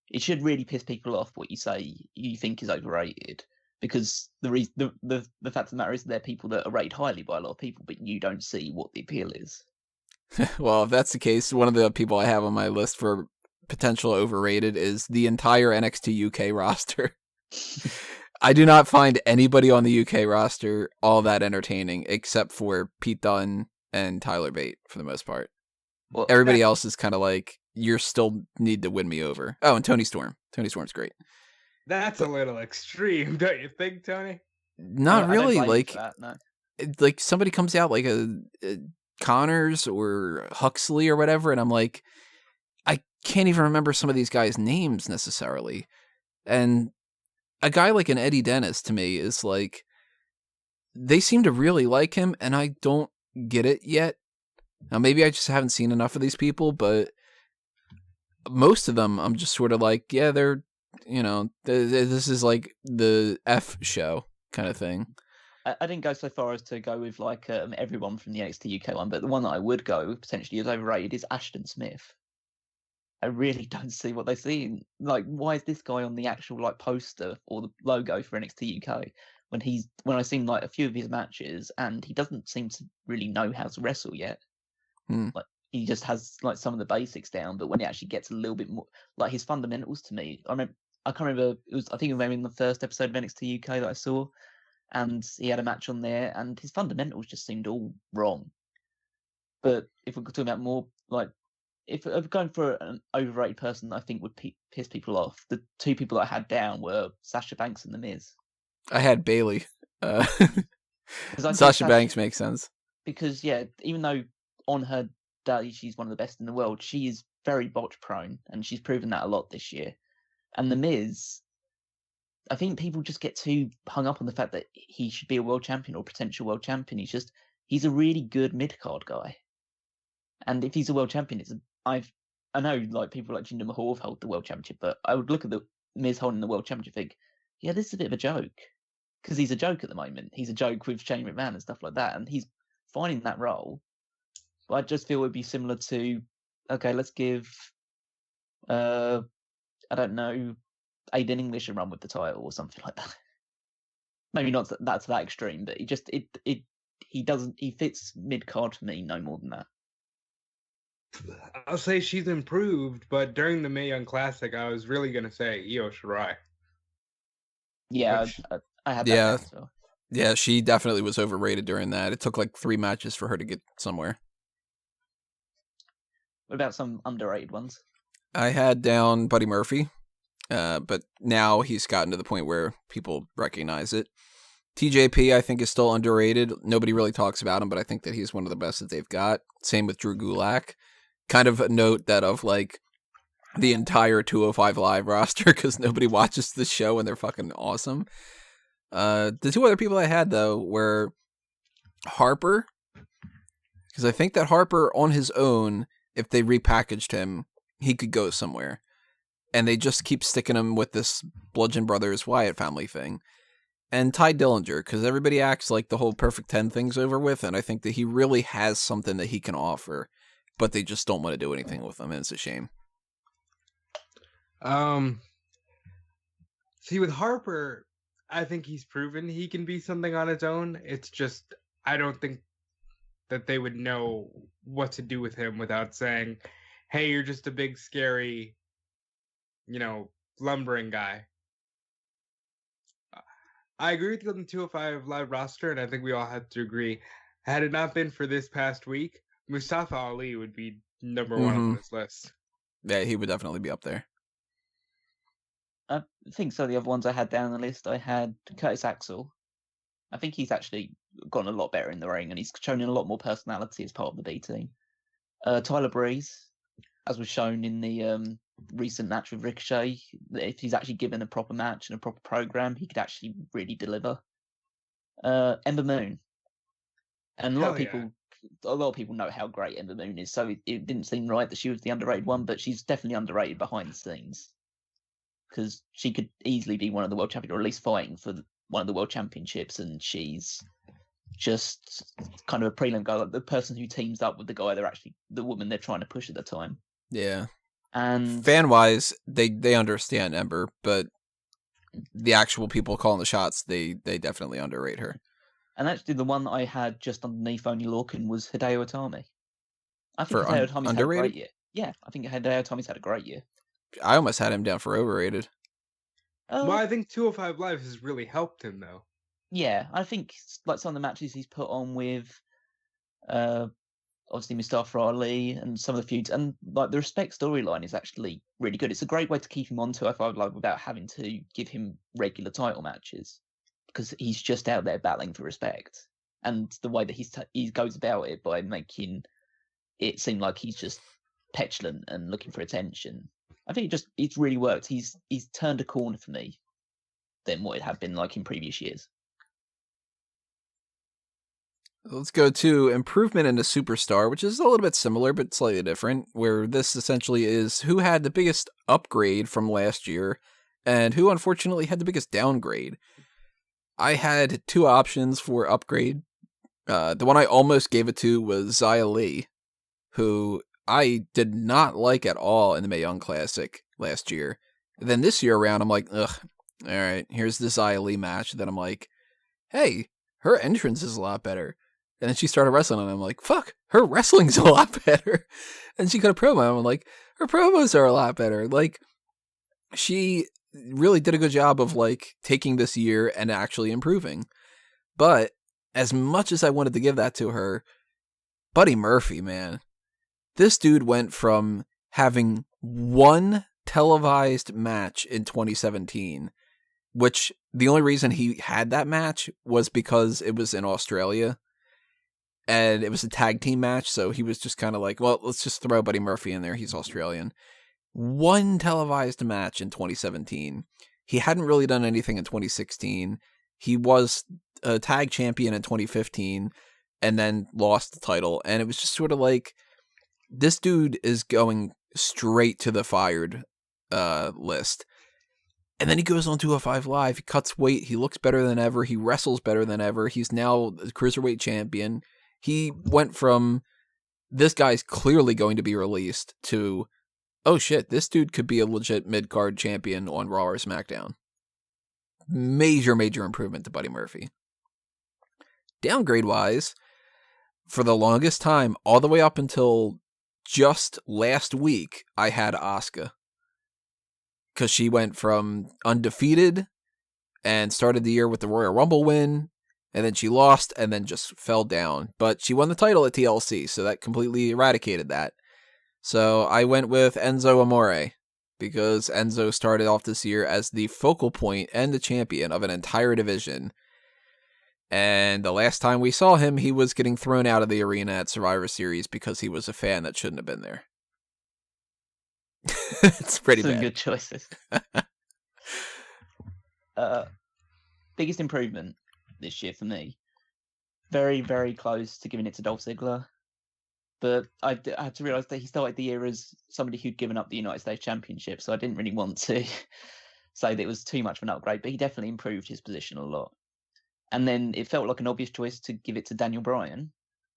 It should really piss people off what you say you think is overrated, because the fact of the matter is there are people that are rated highly by a lot of people, but you don't see what the appeal is. Well, if that's the case, one of the people I have on my list for potential overrated is the entire NXT UK roster. I do not find anybody on the UK roster all that entertaining, except for Pete Dunne and Tyler Bate for the most part. Well, Everybody else is kind of like, you still need to win me over. Oh, and Tony Storm. Tony Storm's great. That's a little extreme, don't you think, Tony? Not really. I don't blame you Like, for that, no. like somebody comes out like a Connors or Huxley or whatever, and I'm like, I can't even remember some of these guys' names necessarily. And a guy like an Eddie Dennis to me is like, they seem to really like him, and I don't get it yet. Now, maybe I just haven't seen enough of these people, but most of them, I'm just sort of like, yeah, they're, this is like the F show kind of thing. I didn't go so far as to go with like everyone from the NXT UK one, but the one that I would go potentially as overrated is Ashton Smith. I really don't see what they see. Like, why is this guy on the actual like poster or the logo for NXT UK when I've seen like a few of his matches and he doesn't seem to really know how to wrestle yet. Like, he just has like some of the basics down, but when he actually gets a little bit more like his fundamentals to me, I can't remember. I think it was maybe in the first episode of NXT UK that I saw, and he had a match on there, and his fundamentals just seemed all wrong. But if we're talking about more like, if I'm going for an overrated person that I think would piss people off, the two people I had down were Sasha Banks and The Miz. I had Bailey. Sasha Banks makes sense. Because, yeah, even though on her day she's one of the best in the world, she is very botch prone, and she's proven that a lot this year. And The Miz, I think people just get too hung up on the fact that he should be a world champion or potential world champion. He's a really good mid-card guy. And if he's a world champion, I know like people like Jinder Mahal have held the world championship, but I would look at the Miz holding the world championship and think, yeah, this is a bit of a joke. Because he's a joke at the moment. He's a joke with Shane McMahon and stuff like that, and he's fine in that role. But I just feel it would be similar to, okay, let's give, I don't know, Aiden English a run with the title or something like that. Maybe not that's that extreme, but he fits mid card for me no more than that. I'll say she's improved, but during the Mae Young Classic, I was really gonna say Io Shirai. Yeah, I had that down as well. Yeah, she definitely was overrated during that. It took like 3 matches for her to get somewhere. What about some underrated ones? I had down Buddy Murphy, but now he's gotten to the point where people recognize it. TJP, I think, is still underrated. Nobody really talks about him, but I think that he's one of the best that they've got. Same with Drew Gulak. Kind of a note that of like the entire 205 Live roster, because nobody watches the show and they're fucking awesome. The two other people I had, though, were Harper, because I think that Harper on his own, if they repackaged him, he could go somewhere. And they just keep sticking him with this Bludgeon Brothers Wyatt family thing. And Ty Dillinger, because everybody acts like the whole Perfect 10 thing's over with, and I think that he really has something that he can offer, but they just don't want to do anything with him, and it's a shame. See, with Harper, I think he's proven he can be something on his own. It's just, I don't think that they would know what to do with him without saying, hey, you're just a big, scary, lumbering guy. I agree with you on the 205 Live roster, and I think we all have to agree. Had it not been for this past week, Mustafa Ali would be number one on this list. Yeah, he would definitely be up there. I think some of the other ones I had down on the list, I had Curtis Axel. I think he's actually gotten a lot better in the ring, and he's shown a lot more personality as part of the B team. Tyler Breeze, as was shown in the recent match with Ricochet, if he's actually given a proper match and a proper program, he could actually really deliver. Ember Moon, and a lot of people know how great Ember Moon is, so it didn't seem right that she was the underrated one, but she's definitely underrated behind the scenes. because she could easily be one of the world champions, or at least fighting for one of the world championships, and she's just kind of a prelim guy, like the person who teams up with the guy the woman they're trying to push at the time. Yeah. And fan-wise, they understand Ember, but the actual people calling the shots, they definitely underrate her. And actually, the one that I had just underneath Only Lorcan was Hideo Itami. I think For Hideo Itami's had a underrated? great year. Yeah, I think Hideo Itami's had a great year. I almost had him down for overrated. Well, I think 205 Live has really helped him, though. Yeah, I think like some of the matches he's put on with, obviously Mustafa Ali and some of the feuds, and like the Respect storyline is actually really good. It's a great way to keep him on 205 Live without having to give him regular title matches, because he's just out there battling for respect. And the way that he goes about it by making it seem like he's just petulant and looking for attention, I think it's really worked. He's turned a corner for me than what it had been like in previous years. Let's go to improvement in the superstar, which is a little bit similar but slightly different, where this essentially is who had the biggest upgrade from last year and who unfortunately had the biggest downgrade. I had two options for upgrade. The one I almost gave it to was Xia Li, who I did not like at all in the Mae Young Classic last year. And then this year around, I'm like, ugh, all right, here's the Xia Li match. Then I'm like, hey, her entrance is a lot better. And then she started wrestling, and I'm like, fuck, her wrestling's a lot better. And she cut a promo, and I'm like, her promos are a lot better. Like, she really did a good job of, like, taking this year and actually improving. But as much as I wanted to give that to her, Buddy Murphy, man, this dude went from having one televised match in 2017, which the only reason he had that match was because it was in Australia. And it was a tag team match, so he was just kind of like, well, let's just throw Buddy Murphy in there. He's Australian. One televised match in 2017. He hadn't really done anything in 2016. He was a tag champion in 2015 and then lost the title. And it was just sort of like, this dude is going straight to the fired list. And then he goes on 205 Live. He cuts weight. He looks better than ever. He wrestles better than ever. He's now the Cruiserweight champion. He went from, this guy's clearly going to be released, to, oh shit, this dude could be a legit mid-card champion on Raw or SmackDown. Major, major improvement to Buddy Murphy. Downgrade-wise, for the longest time, all the way up until just last week, I had Asuka. Because she went from undefeated and started the year with the Royal Rumble win, and then she lost and then just fell down. But she won the title at TLC, so that completely eradicated that. So I went with Enzo Amore, because Enzo started off this year as the focal point and the champion of an entire division. And the last time we saw him, he was getting thrown out of the arena at Survivor Series because he was a fan that shouldn't have been there. It's pretty Some bad. good choices. Biggest improvement this year for me. Very, very close to giving it to Dolph Ziggler. But I had to realise that he started the year as somebody who'd given up the United States Championship, so I didn't really want to say that it was too much of an upgrade, but he definitely improved his position a lot. And then it felt like an obvious choice to give it to Daniel Bryan,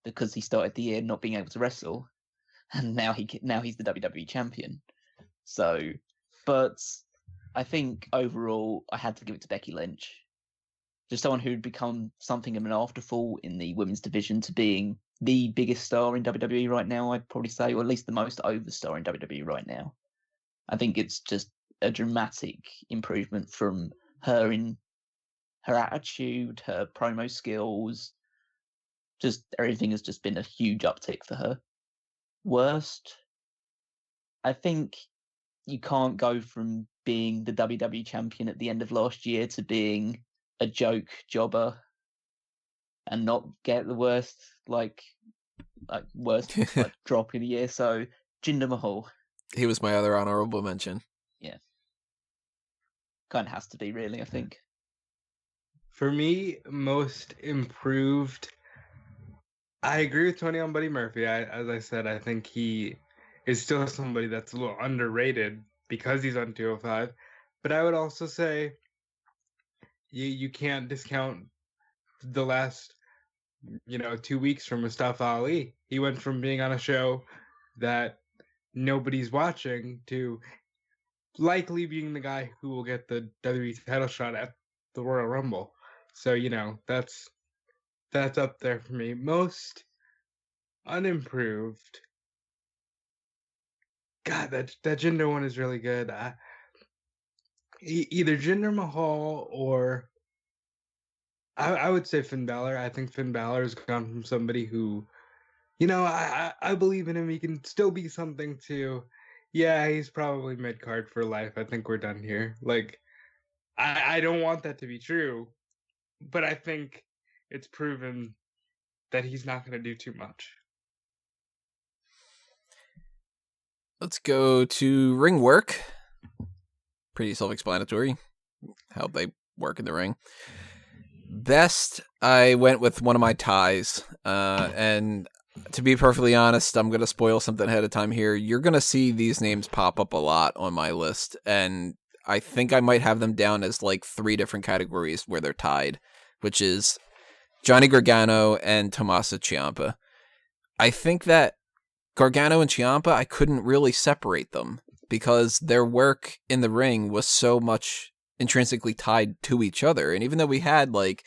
because he started the year not being able to wrestle, and now he's the WWE champion. So, but I think overall I had to give it to Becky Lynch. Just someone who'd become something of an afterthought in the women's division to being the biggest star in WWE right now, I'd probably say, or at least the most over star in WWE right now. I think it's just a dramatic improvement from her in her attitude, her promo skills. Just everything has just been a huge uptick for her. Worst, I think you can't go from being the WWE champion at the end of last year to being a joke jobber and not get the worst drop in the year. So Jinder Mahal. He was my other honorable mention. Yeah. Kind of has to be, really, I think. For me, most improved, I agree with Tony on Buddy Murphy. As I said, I think he is still somebody that's a little underrated because he's on 205. But I would also say you can't discount the last 2 weeks from Mustafa Ali. He went from being on a show that nobody's watching to likely being the guy who will get the WWE title shot at the Royal Rumble. So that's up there for me. Most unimproved. God, that Jinder one is really good. Either Jinder Mahal or I would say Finn Balor. I think Finn Balor has gone from somebody who, I believe in him. He can still be something to, yeah, he's probably mid card for life. I think we're done here. Like, I don't want that to be true, but I think it's proven that he's not going to do too much. Let's go to ring work. Pretty self-explanatory how they work in the ring. Best, I went with one of my ties. And to be perfectly honest, I'm going to spoil something ahead of time here. You're going to see these names pop up a lot on my list. And I think I might have them down as like 3 different categories where they're tied, which is Johnny Gargano and Tommaso Ciampa. I think that Gargano and Ciampa, I couldn't really separate them because their work in the ring was so much intrinsically tied to each other. And even though we had like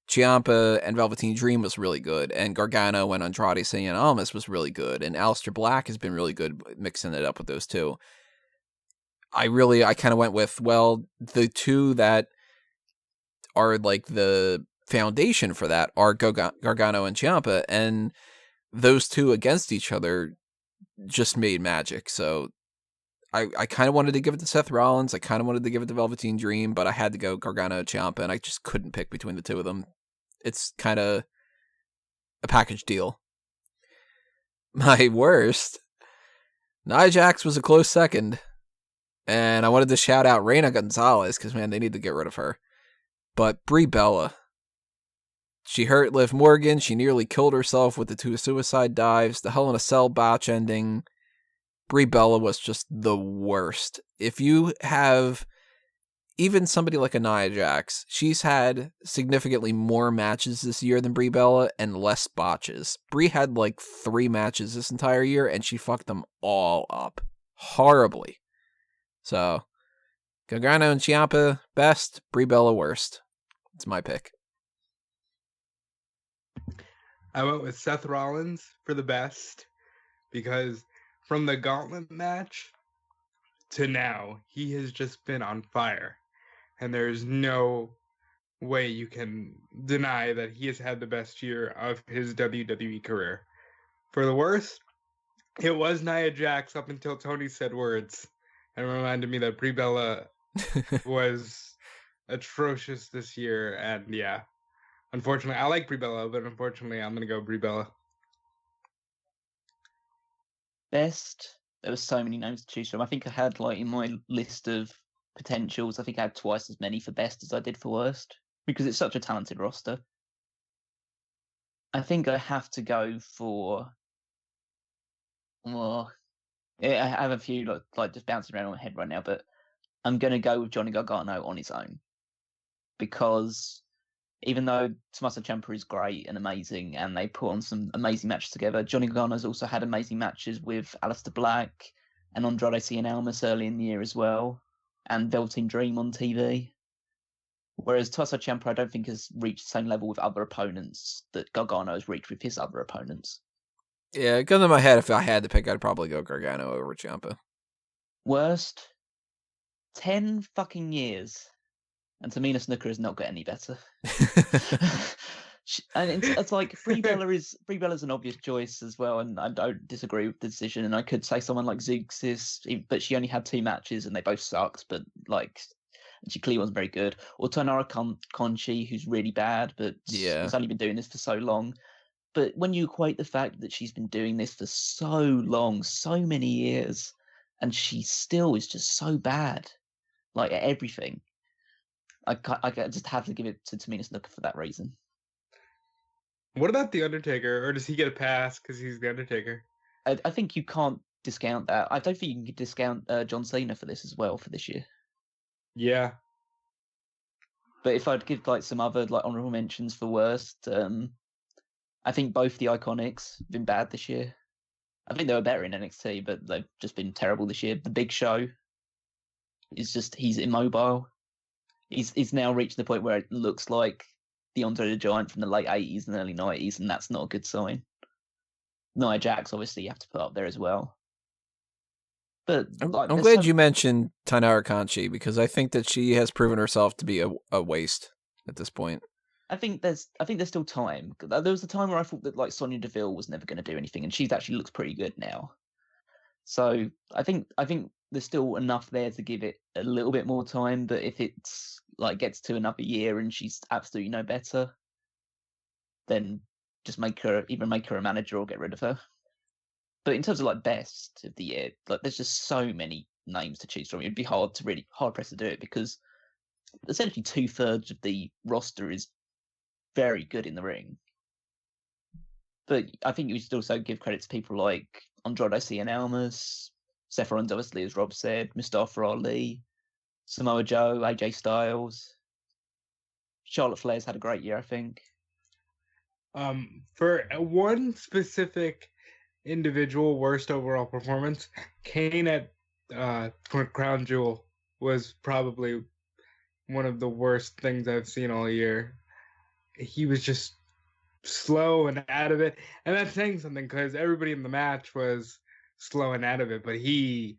Ciampa and Velveteen Dream was really good, and Gargano and Andrade Cien Almas was really good, and Aleister Black has been really good mixing it up with those two. I kind of went with, well, the two that are like the foundation for that are Gargano and Ciampa, and those two against each other just made magic. So I kind of wanted to give it to Seth Rollins. I kind of wanted to give it to Velveteen Dream, but I had to go Gargano and Ciampa, and I just couldn't pick between the two of them. It's kind of a package deal. My worst, Nia Jax was a close second, and I wanted to shout out Reina Gonzalez because, man, they need to get rid of her. But Brie Bella, she hurt Liv Morgan. She nearly killed herself with the 2 suicide dives. The Hell in a Cell botch ending. Brie Bella was just the worst. If you have even somebody like a Nia Jax, she's had significantly more matches this year than Brie Bella and less botches. Brie had like 3 matches this entire year, and she fucked them all up horribly. So, Gargano and Ciampa, best. Brie Bella, worst. It's my pick. I went with Seth Rollins for the best because from the gauntlet match to now, he has just been on fire. And there's no way you can deny that he has had the best year of his WWE career. For the worst, it was Nia Jax up until Tony said words and reminded me that Brie Bella was atrocious this year. And yeah, unfortunately, I like Brie Bella, but unfortunately, I'm going to go Brie Bella. Best, there were so many names to choose from. I think I had, like, in my list of potentials, I think I had twice as many for best as I did for worst because it's such a talented roster. I think I have to go for, well, I have a few like just bouncing around in my head right now, but I'm going to go with Johnny Gargano on his own because even though Tommaso Ciampa is great and amazing and they put on some amazing matches together, Johnny Gargano's also had amazing matches with Aleister Black and Andrade Cien Almas early in the year as well, and Velveteen Dream on TV. Whereas Tommaso Ciampa, I don't think has reached the same level with other opponents that Gargano has reached with his other opponents. Yeah, gun to my head, if I had to pick, I'd probably go Gargano over Ciampa. Worst, 10 fucking years. And Tamina Snuka has not got any better. And it's like Brie Bella's an obvious choice as well, and I don't disagree with the decision. And I could say someone like Zigsis, but she only had 2 matches and they both sucked. But like, she clearly wasn't very good. Or Tonara Conchi, who's really bad, but has only been doing this for so long. But when you equate the fact that she's been doing this for so long, so many years, and she still is just so bad, like at everything. I just have to give it to Tamina Snuka for that reason. What about The Undertaker? Or does he get a pass because he's The Undertaker? I think you can't discount that. I don't think you can discount John Cena for this as well for this year. Yeah. But if I'd give like some other like honorable mentions for worst, I think both the Iconics have been bad this year. I think they were better in NXT, but they've just been terrible this year. The Big Show is just he's immobile. He's now reached the point where it looks like the Andre the Giant from the late 80s and early 90s, and that's not a good sign. Nia Jax, obviously, you have to put up there as well. But like, I'm glad you mentioned Tainara Kanchi because I think that she has proven herself to be a waste at this point. I think there's still time. There was a time where I thought that like Sonya Deville was never going to do anything, and she's actually looks pretty good now. So I think there's still enough there to give it a little bit more time. But if it's like gets to another year and she's absolutely no better, then just either make her a manager or get rid of her. But in terms of like best of the year, like there's just so many names to choose from. It'd be hard pressed to do it because essentially 2/3 of the roster is very good in the ring. But I think you should also give credit to people like Andrade Cien Almas, Seth Rollins, obviously, as Rob said, Mustafa Ali, Samoa Joe, AJ Styles. Charlotte Flair's had a great year, I think. For one specific individual worst overall performance, Kane at Crown Jewel was probably one of the worst things I've seen all year. He was just slow and out of it, and that's saying something because everybody in the match was slow and out of it, but he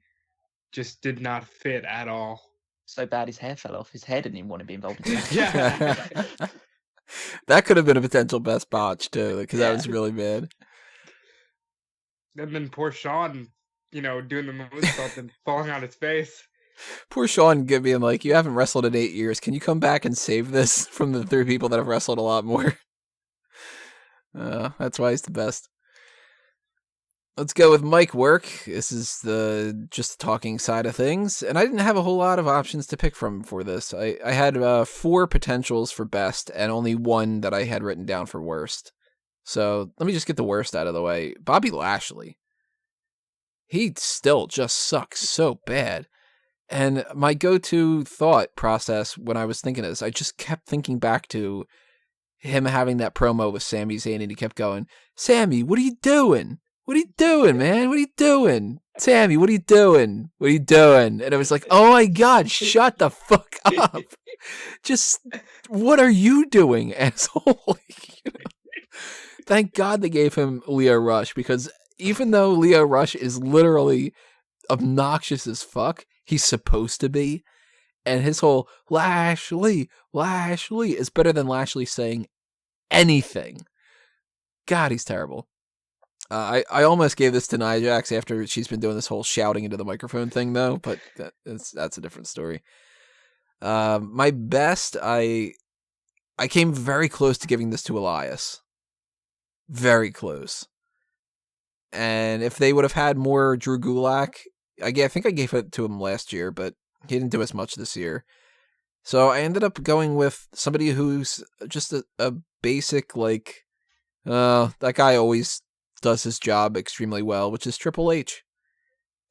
just did not fit at all. So bad his hair fell off. His hair didn't even want to be involved in that. Yeah. That could have been a potential best botch too, because that was really bad. And then poor Sean, doing the moonsault and falling on his face. Poor Sean being like, you haven't wrestled in 8 years. Can you come back and save this from the 3 people that have wrestled a lot more? That's why he's the best. Let's go with mic work. This is just the talking side of things. And I didn't have a whole lot of options to pick from for this. I had 4 potentials for best and only 1 that I had written down for worst. So let me just get the worst out of the way. Bobby Lashley. He still just sucks so bad. And my go-to thought process when I was thinking this, I just kept thinking back to him having that promo with Sami Zayn, and he kept going, Sammy, what are you doing? What are you doing, man? What are you doing? Sammy, what are you doing? What are you doing? And it was like, oh my God, shut the fuck up. Just, what are you doing, asshole? Thank God they gave him Leo Rush, because even though Leo Rush is literally obnoxious as fuck, he's supposed to be. And his whole Lashley is better than Lashley saying anything. God, he's terrible. I almost gave this to Nia Jax after she's been doing this whole shouting into the microphone thing, though, but that's a different story. My best, I came very close to giving this to Elias. Very close. And if they would have had more Drew Gulak, I think I gave it to him last year, but he didn't do as much this year. So I ended up going with somebody who's just a basic, like, that guy always does his job extremely well, which is Triple H.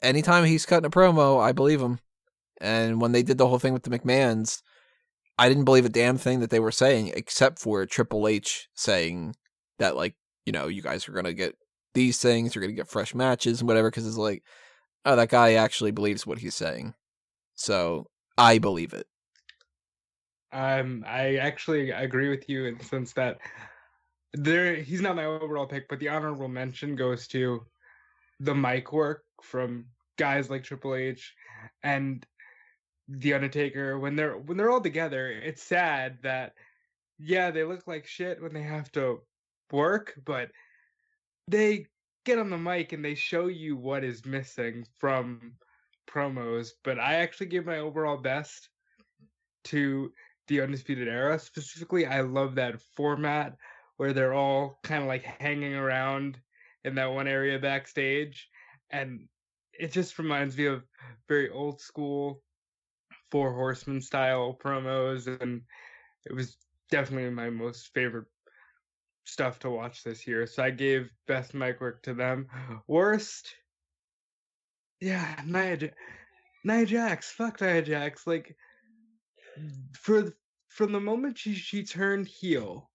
Anytime he's cutting a promo, I believe him. And when they did the whole thing with the McMahons, I didn't believe a damn thing that they were saying, except for Triple H saying that, like, you guys are going to get these things, you're going to get fresh matches and whatever, because it's like, oh, that guy actually believes what he's saying. So I believe it. I actually agree with you in the sense that he's not my overall pick, but the honorable mention goes to the mic work from guys like Triple H and The Undertaker. When they're all together, it's sad that they look like shit when they have to work, but they get on the mic and they show you what is missing from promos. But I actually give my overall best to the Undisputed Era. Specifically, I love that format where they're all kind of like hanging around in that one area backstage, and it just reminds me of very old school Four Horsemen style promos, and it was definitely my most favorite stuff to watch this year. So I gave best mic work to them. Worst, Nia Jax. Fuck Nia Jax. Like, from the moment she turned heel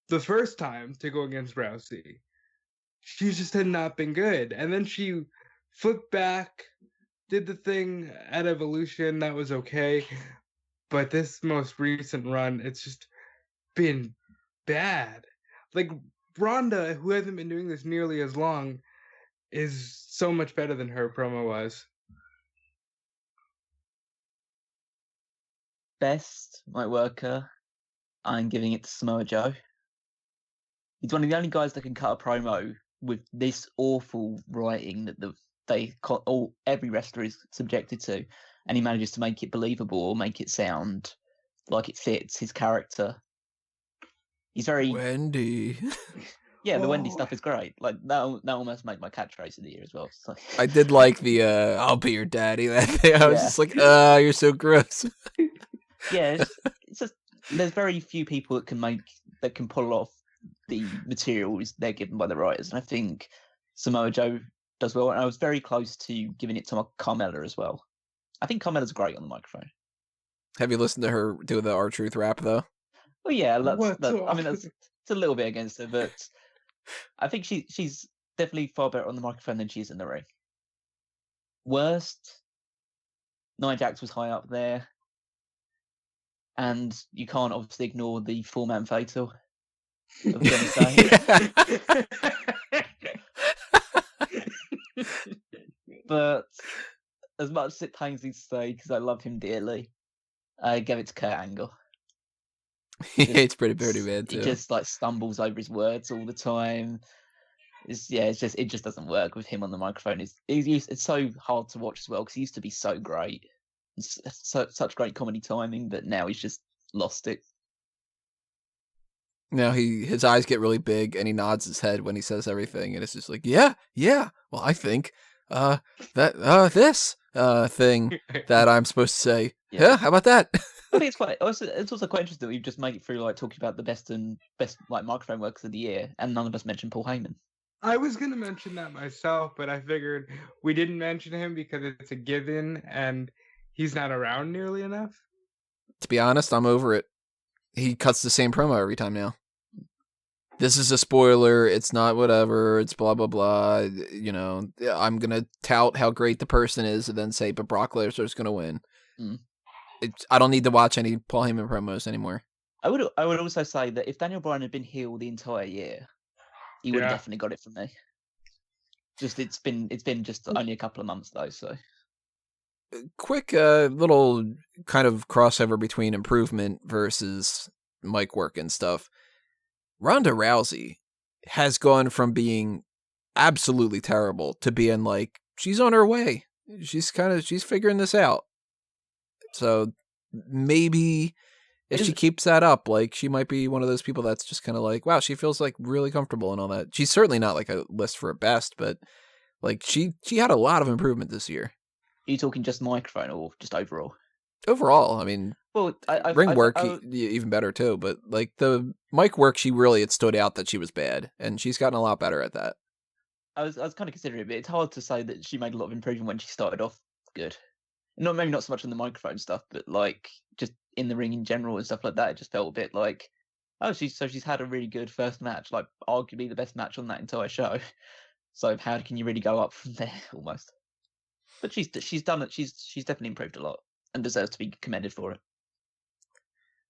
the first time to go against Rousey, she just had not been good. And then she flipped back, did the thing at Evolution that was okay, but this most recent run, it's just been bad. Like Ronda, who hasn't been doing this nearly as long, is so much better than her promo was. Best Might Worker, I'm giving it to Samoa Joe. He's one of the only guys that can cut a promo with this awful writing that every wrestler is subjected to, and he manages to make it believable or make it sound like it fits his character. He's very Wendy. Yeah, the Wendy stuff is great. Like that almost made my catchphrase of the year as well. So. I did like the "I'll be your daddy" that thing. I was just like, you're so gross. Yeah, it's just there's very few people that can pull off the materials they're given by the writers, and I think Samoa Joe does well. And I was very close to giving it to Carmella as well. I think Carmella's great on the microphone. Have you listened to her do the R-Truth rap though? Well, yeah, it's a little bit against her, but I think she's definitely far better on the microphone than she is in the ring. Worst, Nia Jax was high up there, and you can't obviously ignore the 4-man fatal. I was going to say. But as much as it pains me to say, because I love him dearly, I give it to Kurt Angle. It's pretty bad too. He just like stumbles over his words all the time. It just doesn't work with him on the microphone. It's so hard to watch as well because he used to be so great, such great comedy timing, but now he's just lost it. Now his eyes get really big and he nods his head when he says everything, and it's just like, yeah. Well, I think this thing that I'm supposed to say. Yeah, how about that? I think it's also quite interesting that we've just made it through like talking about the best like microphone workers of the year, and none of us mentioned Paul Heyman. I was gonna mention that myself, but I figured we didn't mention him because it's a given, and he's not around nearly enough. To be honest, I'm over it. He cuts the same promo every time now. This is a spoiler. It's not whatever. It's blah, blah, blah. You know, I'm going to tout how great the person is and then say, but Brock Lesnar's going to win. Mm. I don't need to watch any Paul Heyman promos anymore. I would also say that if Daniel Bryan had been heel the entire year, he would have definitely got it from me. Just it's been just only a couple of months though, so. Quick little kind of crossover between improvement versus mic work and stuff. Ronda Rousey has gone from being absolutely terrible to being like, she's on her way. She's figuring this out. So maybe if she keeps that up, like she might be one of those people that's just kind of like, wow, she feels like really comfortable and all that. She's certainly not like a list for a best, but like she had a lot of improvement this year. Are you talking just microphone or just overall? Overall, I mean, well, ring work even better too. But like the mic work, it stood out that she was bad, and she's gotten a lot better at that. I was kind of considering it, but it's hard to say that she made a lot of improvement when she started off good. Maybe not so much on the microphone stuff, but like just in the ring in general and stuff like that. It just felt a bit like, she's had a really good first match, like arguably the best match on that entire show. So how can you really go up from there almost? But she's done it. She's definitely improved a lot and deserves to be commended for it.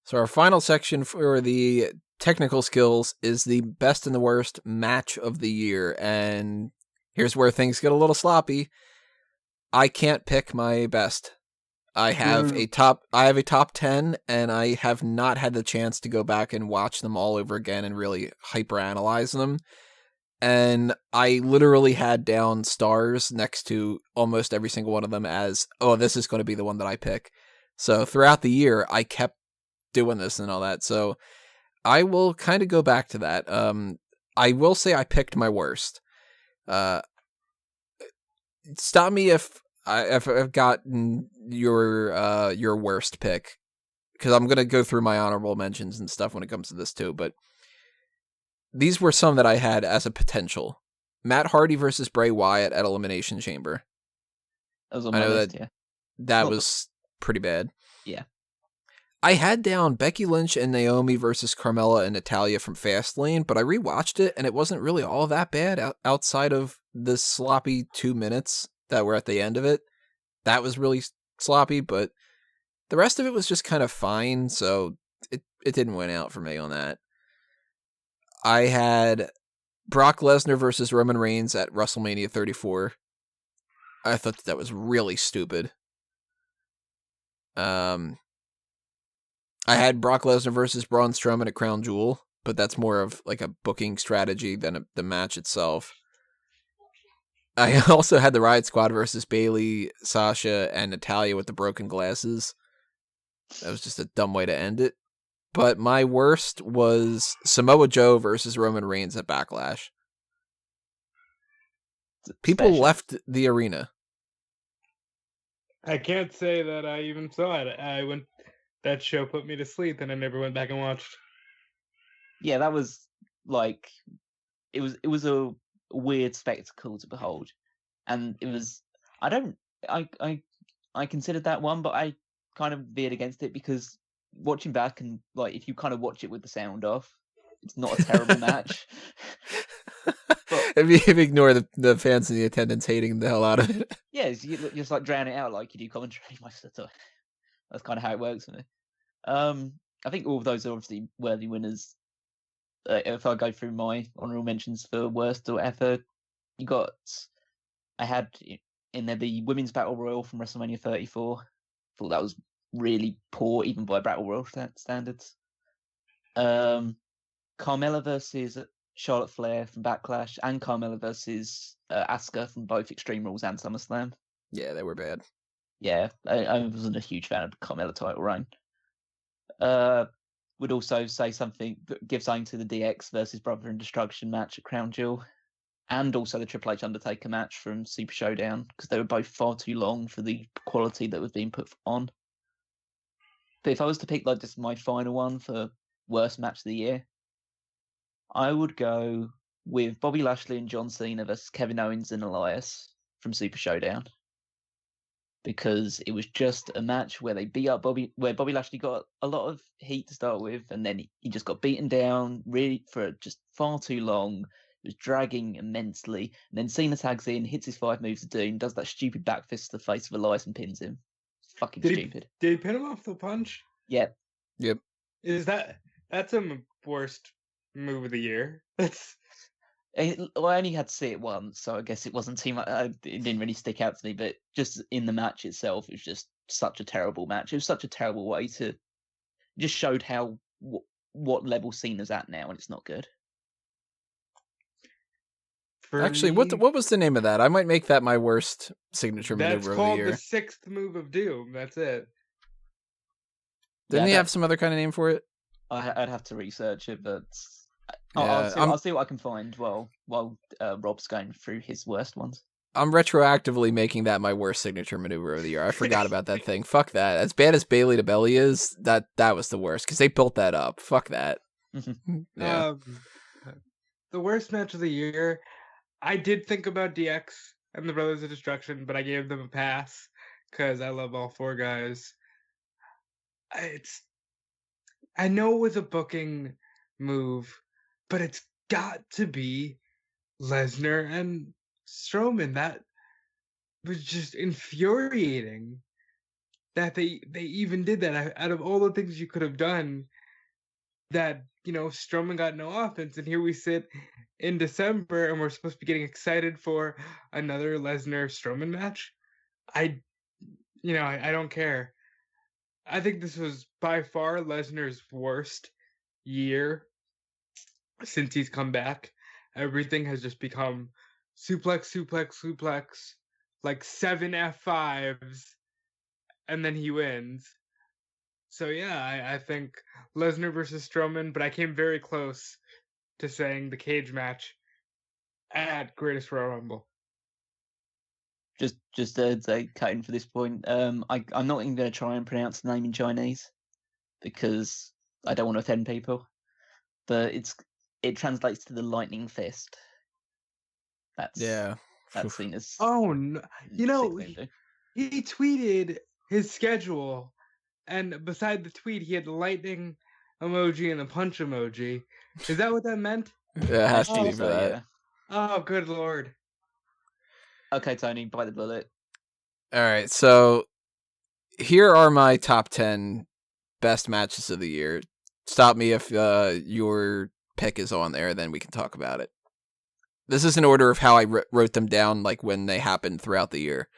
So our final section for the technical skills is the best and the worst match of the year. And here's where things get a little sloppy. I can't pick my best. I have a top 10, and I have not had the chance to go back and watch them all over again and really hyper-analyze them. And I literally had down stars next to almost every single one of them as, this is going to be the one that I pick. So throughout the year, I kept doing this and all that. So I will kind of go back to that. I will say I picked my worst. Stop me if I've gotten your worst pick, because I'm going to go through my honorable mentions and stuff when it comes to this too. But these were some that I had as a potential. Matt Hardy versus Bray Wyatt at Elimination Chamber. That was on my list, that was pretty bad. Yeah. I had down Becky Lynch and Naomi versus Carmella and Natalya from Fastlane, but I rewatched it and it wasn't really all that bad outside of the sloppy 2 minutes that were at the end of it. That was really sloppy, but the rest of it was just kind of fine, so it didn't win out for me on that. I had Brock Lesnar versus Roman Reigns at WrestleMania 34. I thought that was really stupid. I had Brock Lesnar versus Braun Strowman at Crown Jewel, but that's more of like a booking strategy than the match itself. I also had the Riot Squad versus Bayley, Sasha, and Natalya with the broken glasses. That was just a dumb way to end it. But my worst was Samoa Joe versus Roman Reigns at Backlash. People left the arena. I can't say that I even saw it. That show put me to sleep, and I never went back and watched. Yeah, that was like it was a weird spectacle to behold, and it was. I considered that one, but I kind of veered against it because watching back and like if you kind of watch it with the sound off, it's not a terrible match. But if you ignore the fans in the attendance hating the hell out of it. Yeah, you just like drown it out like you do commentary most of the time. That's kind of how it works for me. I think all of those are obviously worthy winners. If I go through my honorable mentions for worst or ever, I had in there the Women's Battle Royal from WrestleMania 34. Thought that was really poor, even by Battle Royal standards. Carmella versus Charlotte Flair from Backlash, and Carmella versus Asuka from both Extreme Rules and SummerSlam. Yeah, they were bad. Yeah, I wasn't a huge fan of the Carmella title reign. Would also give something to the DX versus Brother in Destruction match at Crown Jewel, and also the Triple H Undertaker match from Super Showdown, because they were both far too long for the quality that was being put on. But if I was to pick like just my final one for worst match of the year, I would go with Bobby Lashley and John Cena versus Kevin Owens and Elias from Super Showdown. Because it was just a match where they beat up where Bobby Lashley got a lot of heat to start with, and then he just got beaten down really for just far too long. It was dragging immensely, and then Cena tags in, hits his 5 moves of doom, does that stupid back fist to the face of Elias and pins him. Fucking stupid. Did he pin him off the punch? Yep. That's a worst move of the year? I only had to see it once, so I guess it wasn't too much. It didn't really stick out to me, but just in the match itself, it was just such a terrible match. It was such a terrible way to. It just showed how what level Cena's at now, and it's not good. Actually, what was the name of that? I might make that my worst signature maneuver of the year. That's called the 6th move of doom. That's it. Didn't he have some other kind of name for it? I'd have to research it, but yeah, I'll see what I can find while Rob's going through his worst ones. I'm retroactively making that my worst signature maneuver of the year. I forgot about that thing. Fuck that. As bad as Bayley to Belly is, that was the worst because they built that up. Fuck that. Yeah. The worst match of the year. I did think about DX and the Brothers of Destruction, but I gave them a pass because I love all 4 guys. I know it was a booking move, but it's got to be Lesnar and Strowman. That was just infuriating that they even did that. Out of all the things you could have done, that Strowman got no offense, and here we sit in December and we're supposed to be getting excited for another Lesnar Strowman match. I don't care. I think this was by far Lesnar's worst year since he's come back. Everything has just become suplex, like 7 F5s, and then he wins. So yeah, I think Lesnar versus Strowman, but I came very close to saying the cage match at Greatest Royal Rumble. Just to say, cutting for this point, I'm not even going to try and pronounce the name in Chinese because I don't want to offend people. But it translates to the lightning fist. That's seen as no. He tweeted his schedule and beside the tweet, he had the lightning emoji and the punch emoji. Is that what that meant? Yeah, it has to be So, for that. yeah. Oh, good lord. Okay, Tony, bite the bullet. All right, so here are my top 10 best matches of the year. Stop me if your pick is on there, then we can talk about it. This is in order of how I wrote them down, like when they happened throughout the year.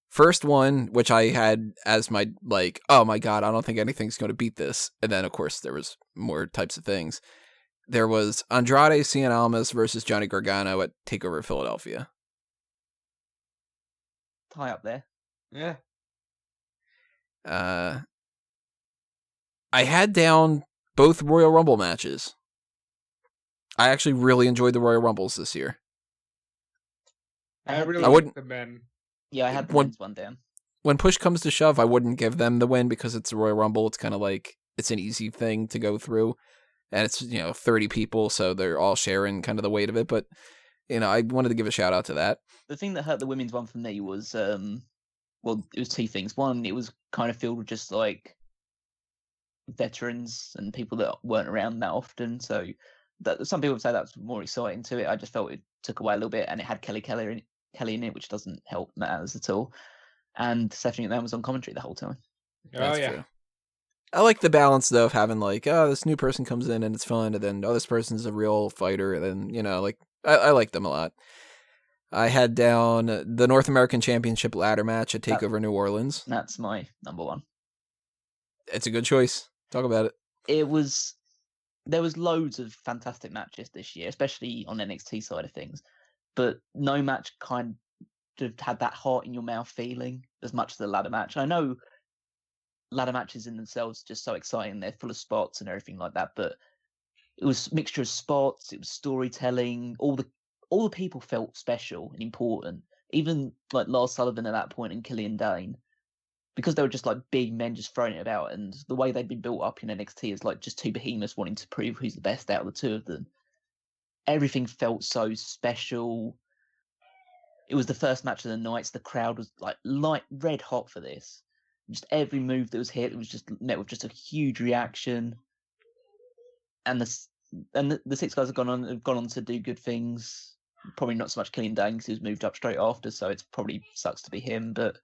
First one, which I had as my, like, oh my god, I don't think anything's going to beat this. And then, of course, there was more types of things. There was Andrade Cien Almas versus Johnny Gargano at TakeOver Philadelphia. Tie up there. Yeah. I had down both Royal Rumble matches. I actually really enjoyed the Royal Rumbles this year. I had really I like wouldn't- the men. Yeah, I had the One- men's one down. When push comes to shove, I wouldn't give them the win because it's the Royal Rumble. It's kind of like, it's an easy thing to go through. And it's, 30 people, so they're all sharing kind of the weight of it. But, I wanted to give a shout out to that. The thing that hurt the women's one for me was, well, it was two things. One, it was kind of filled with just like veterans and people that weren't around that often. So that some people would say that was more exciting to it. I just felt it took away a little bit, and it had Kelly in it, which doesn't help matters at all. And Stephanie McMahon was on commentary the whole time. That's oh, yeah. true. I like the balance, though, of having, like, oh, this new person comes in and it's fun, and then, oh, this person's a real fighter, and then, like, I like them a lot. I had down the North American Championship ladder match at TakeOver New Orleans. That's my number one. It's a good choice. Talk about it. There was loads of fantastic matches this year, especially on NXT side of things, but no match kind of had that heart in your mouth feeling as much as the ladder match. I know ladder matches in themselves are just so exciting, they're full of spots and everything like that, but it was a mixture of spots, it was storytelling, all the people felt special and important, even like Lars Sullivan at that point and Killian Dane, because they were just like big men just throwing it about, and the way they'd been built up in NXT is like just two behemoths wanting to prove who's the best out of the two of them. Everything felt so special. It was the first match of the night, so the crowd was like red hot for this. Just every move that was hit, it was just met with just a huge reaction. And the six guys have gone on to do good things. Probably not so much Killian Dane because he was moved up straight after, so it's probably sucks to be him. But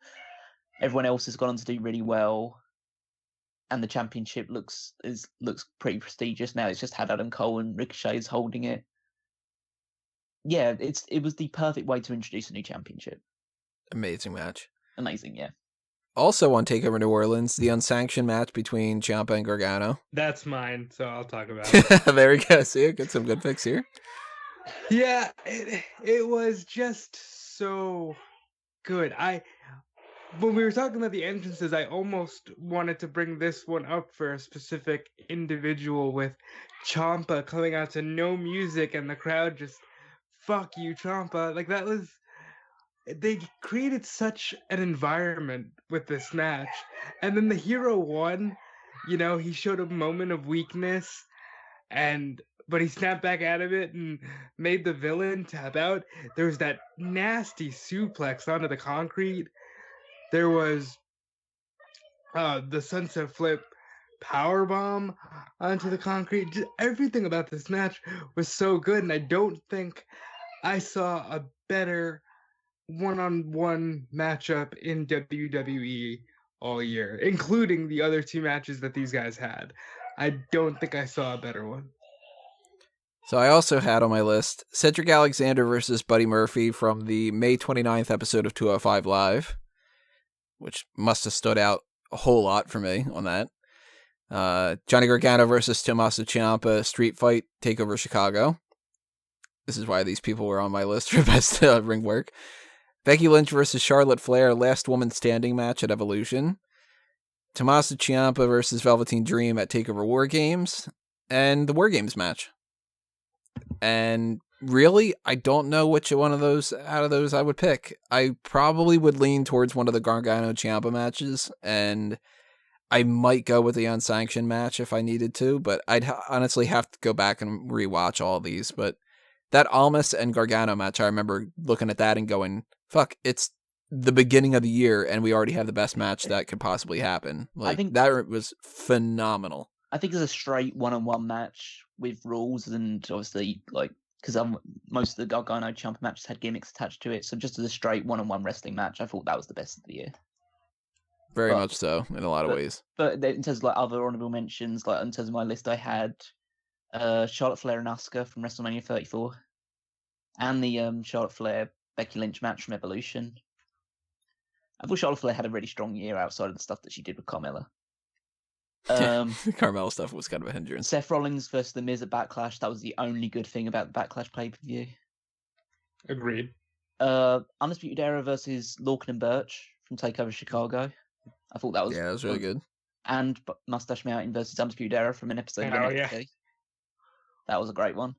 everyone else has gone on to do really well, and the championship looks pretty prestigious now. It's just had Adam Cole and Ricochet's holding it. Yeah, it was the perfect way to introduce a new championship. Amazing match. Amazing, yeah. Also on TakeOver New Orleans, the unsanctioned match between Ciampa and Gargano. That's mine, so I'll talk about it. There we go. See, get some good picks here. Yeah, it was just so good. When we were talking about the entrances, I almost wanted to bring this one up for a specific individual with Ciampa coming out to no music and the crowd just, fuck you, Ciampa. Like, that was... They created such an environment with this match. And then the hero won. He showed a moment of weakness, but he snapped back out of it and made the villain tap out. There was that nasty suplex onto the concrete. There was the sunset flip powerbomb onto the concrete. Just everything about this match was so good, and I don't think I saw a better one-on-one matchup in WWE all year, including the other two matches that these guys had. I don't think I saw a better one. So I also had on my list Cedric Alexander versus Buddy Murphy from the May 29th episode of 205 Live, which must have stood out a whole lot for me on that. Johnny Gargano versus Tommaso Ciampa Street Fight TakeOver Chicago. This is why these people were on my list for best ring work. Becky Lynch versus Charlotte Flair Last Woman Standing match at Evolution. Tommaso Ciampa versus Velveteen Dream at TakeOver War Games. And the War Games match. And really, I don't know which one of those out of those I would pick. I probably would lean towards one of the Gargano Ciampa matches, and I might go with the unsanctioned match if I needed to, but I'd honestly have to go back and rewatch all these. But that Almas and Gargano match, I remember looking at that and going, fuck, it's the beginning of the year, and we already have the best match that could possibly happen. Like, think- that was phenomenal. I think it's a straight one-on-one match with rules, and obviously, like, because most of the Gargano Ciampa matches had gimmicks attached to it, so just as a straight one-on-one wrestling match, I thought that was the best of the year. Very much so, in a lot of ways. But in terms of like other honorable mentions, like in terms of my list, I had Charlotte Flair and Asuka from WrestleMania 34, and the Charlotte Flair Becky Lynch match from Evolution. I thought Charlotte Flair had a really strong year outside of the stuff that she did with Carmella. Carmella stuff was kind of a hindrance. Seth Rollins versus The Miz at Backlash. That was the only good thing about the Backlash pay-per-view. Agreed. Undisputed Era versus Lorcan and Birch from TakeOver Chicago. I thought that was that was really good. And Mustache Mountain versus Undisputed Era from an episode of NXT. That was a great one.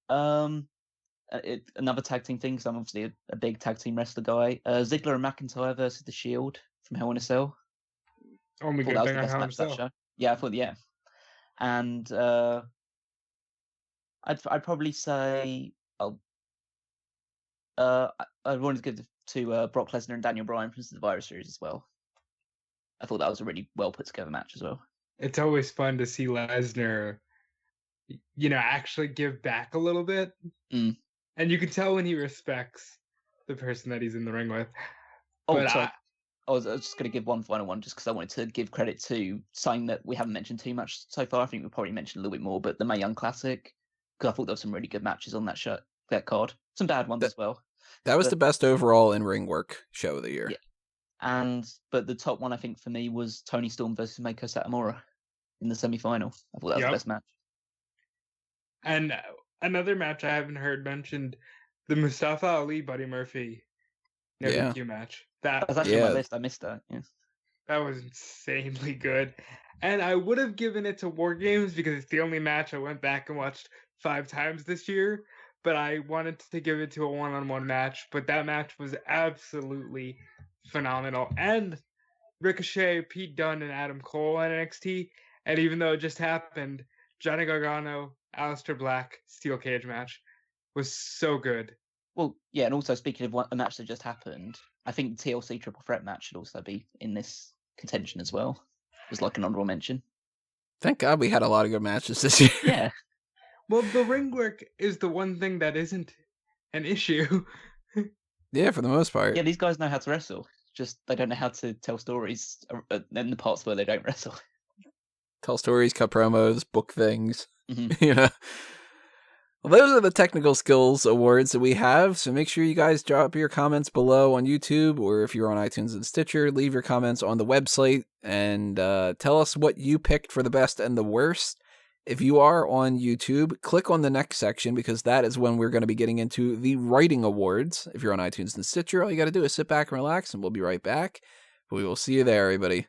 Another tag team thing, because I'm obviously a big tag team wrestler guy. Ziggler and McIntyre versus The Shield from Hell in a Cell. Only good thing on Hell in a Cell. Yeah, I thought, yeah. And I'd probably say I wanted to give to Brock Lesnar and Daniel Bryan from the Survivor Series as well. I thought that was a really well put together match as well. It's always fun to see Lesnar, actually give back a little bit. Mm. And you can tell when he respects the person that he's in the ring with. Sorry. I was just going to give one final one just because I wanted to give credit to something that we haven't mentioned too much so far. I think we'll probably mention a little bit more, but the Mae Young Classic, because I thought there were some really good matches on that card. Some bad ones as well. That was the best overall in-ring work show of the year. Yeah. But the top one, I think, for me was Toni Storm versus Meiko Satomura in the semi-final. I thought that was the best match. And another match I haven't heard mentioned, the Mustafa Ali Buddy Murphy DQ match. That was actually on my list. I missed that. Yeah. That was insanely good. And I would have given it to War Games because it's the only match I went back and watched 5 times this year. But I wanted to give it to a one-on-one match. But that match was absolutely phenomenal. And Ricochet, Pete Dunne, and Adam Cole on NXT. And even though it just happened, Johnny Gargano, Aleister Black, Steel Cage match was so good. Well, yeah, and also speaking of a match that just happened, I think the TLC Triple Threat match should also be in this contention as well. It was like an honorable mention. Thank God we had a lot of good matches this year. Yeah. Well, the ring work is the one thing that isn't an issue. Yeah, for the most part. Yeah, these guys know how to wrestle. Just they don't know how to tell stories in the parts where they don't wrestle. Tell stories, cut promos, book things. Mm-hmm. Well, those are the technical skills awards that we have. So make sure you guys drop your comments below on YouTube, or if you're on iTunes and Stitcher, leave your comments on the website and tell us what you picked for the best and the worst. If you are on YouTube, click on the next section because that is when we're going to be getting into the writing awards. If you're on iTunes and Stitcher, all you got to do is sit back and relax, and we'll be right back. We will see you there, everybody.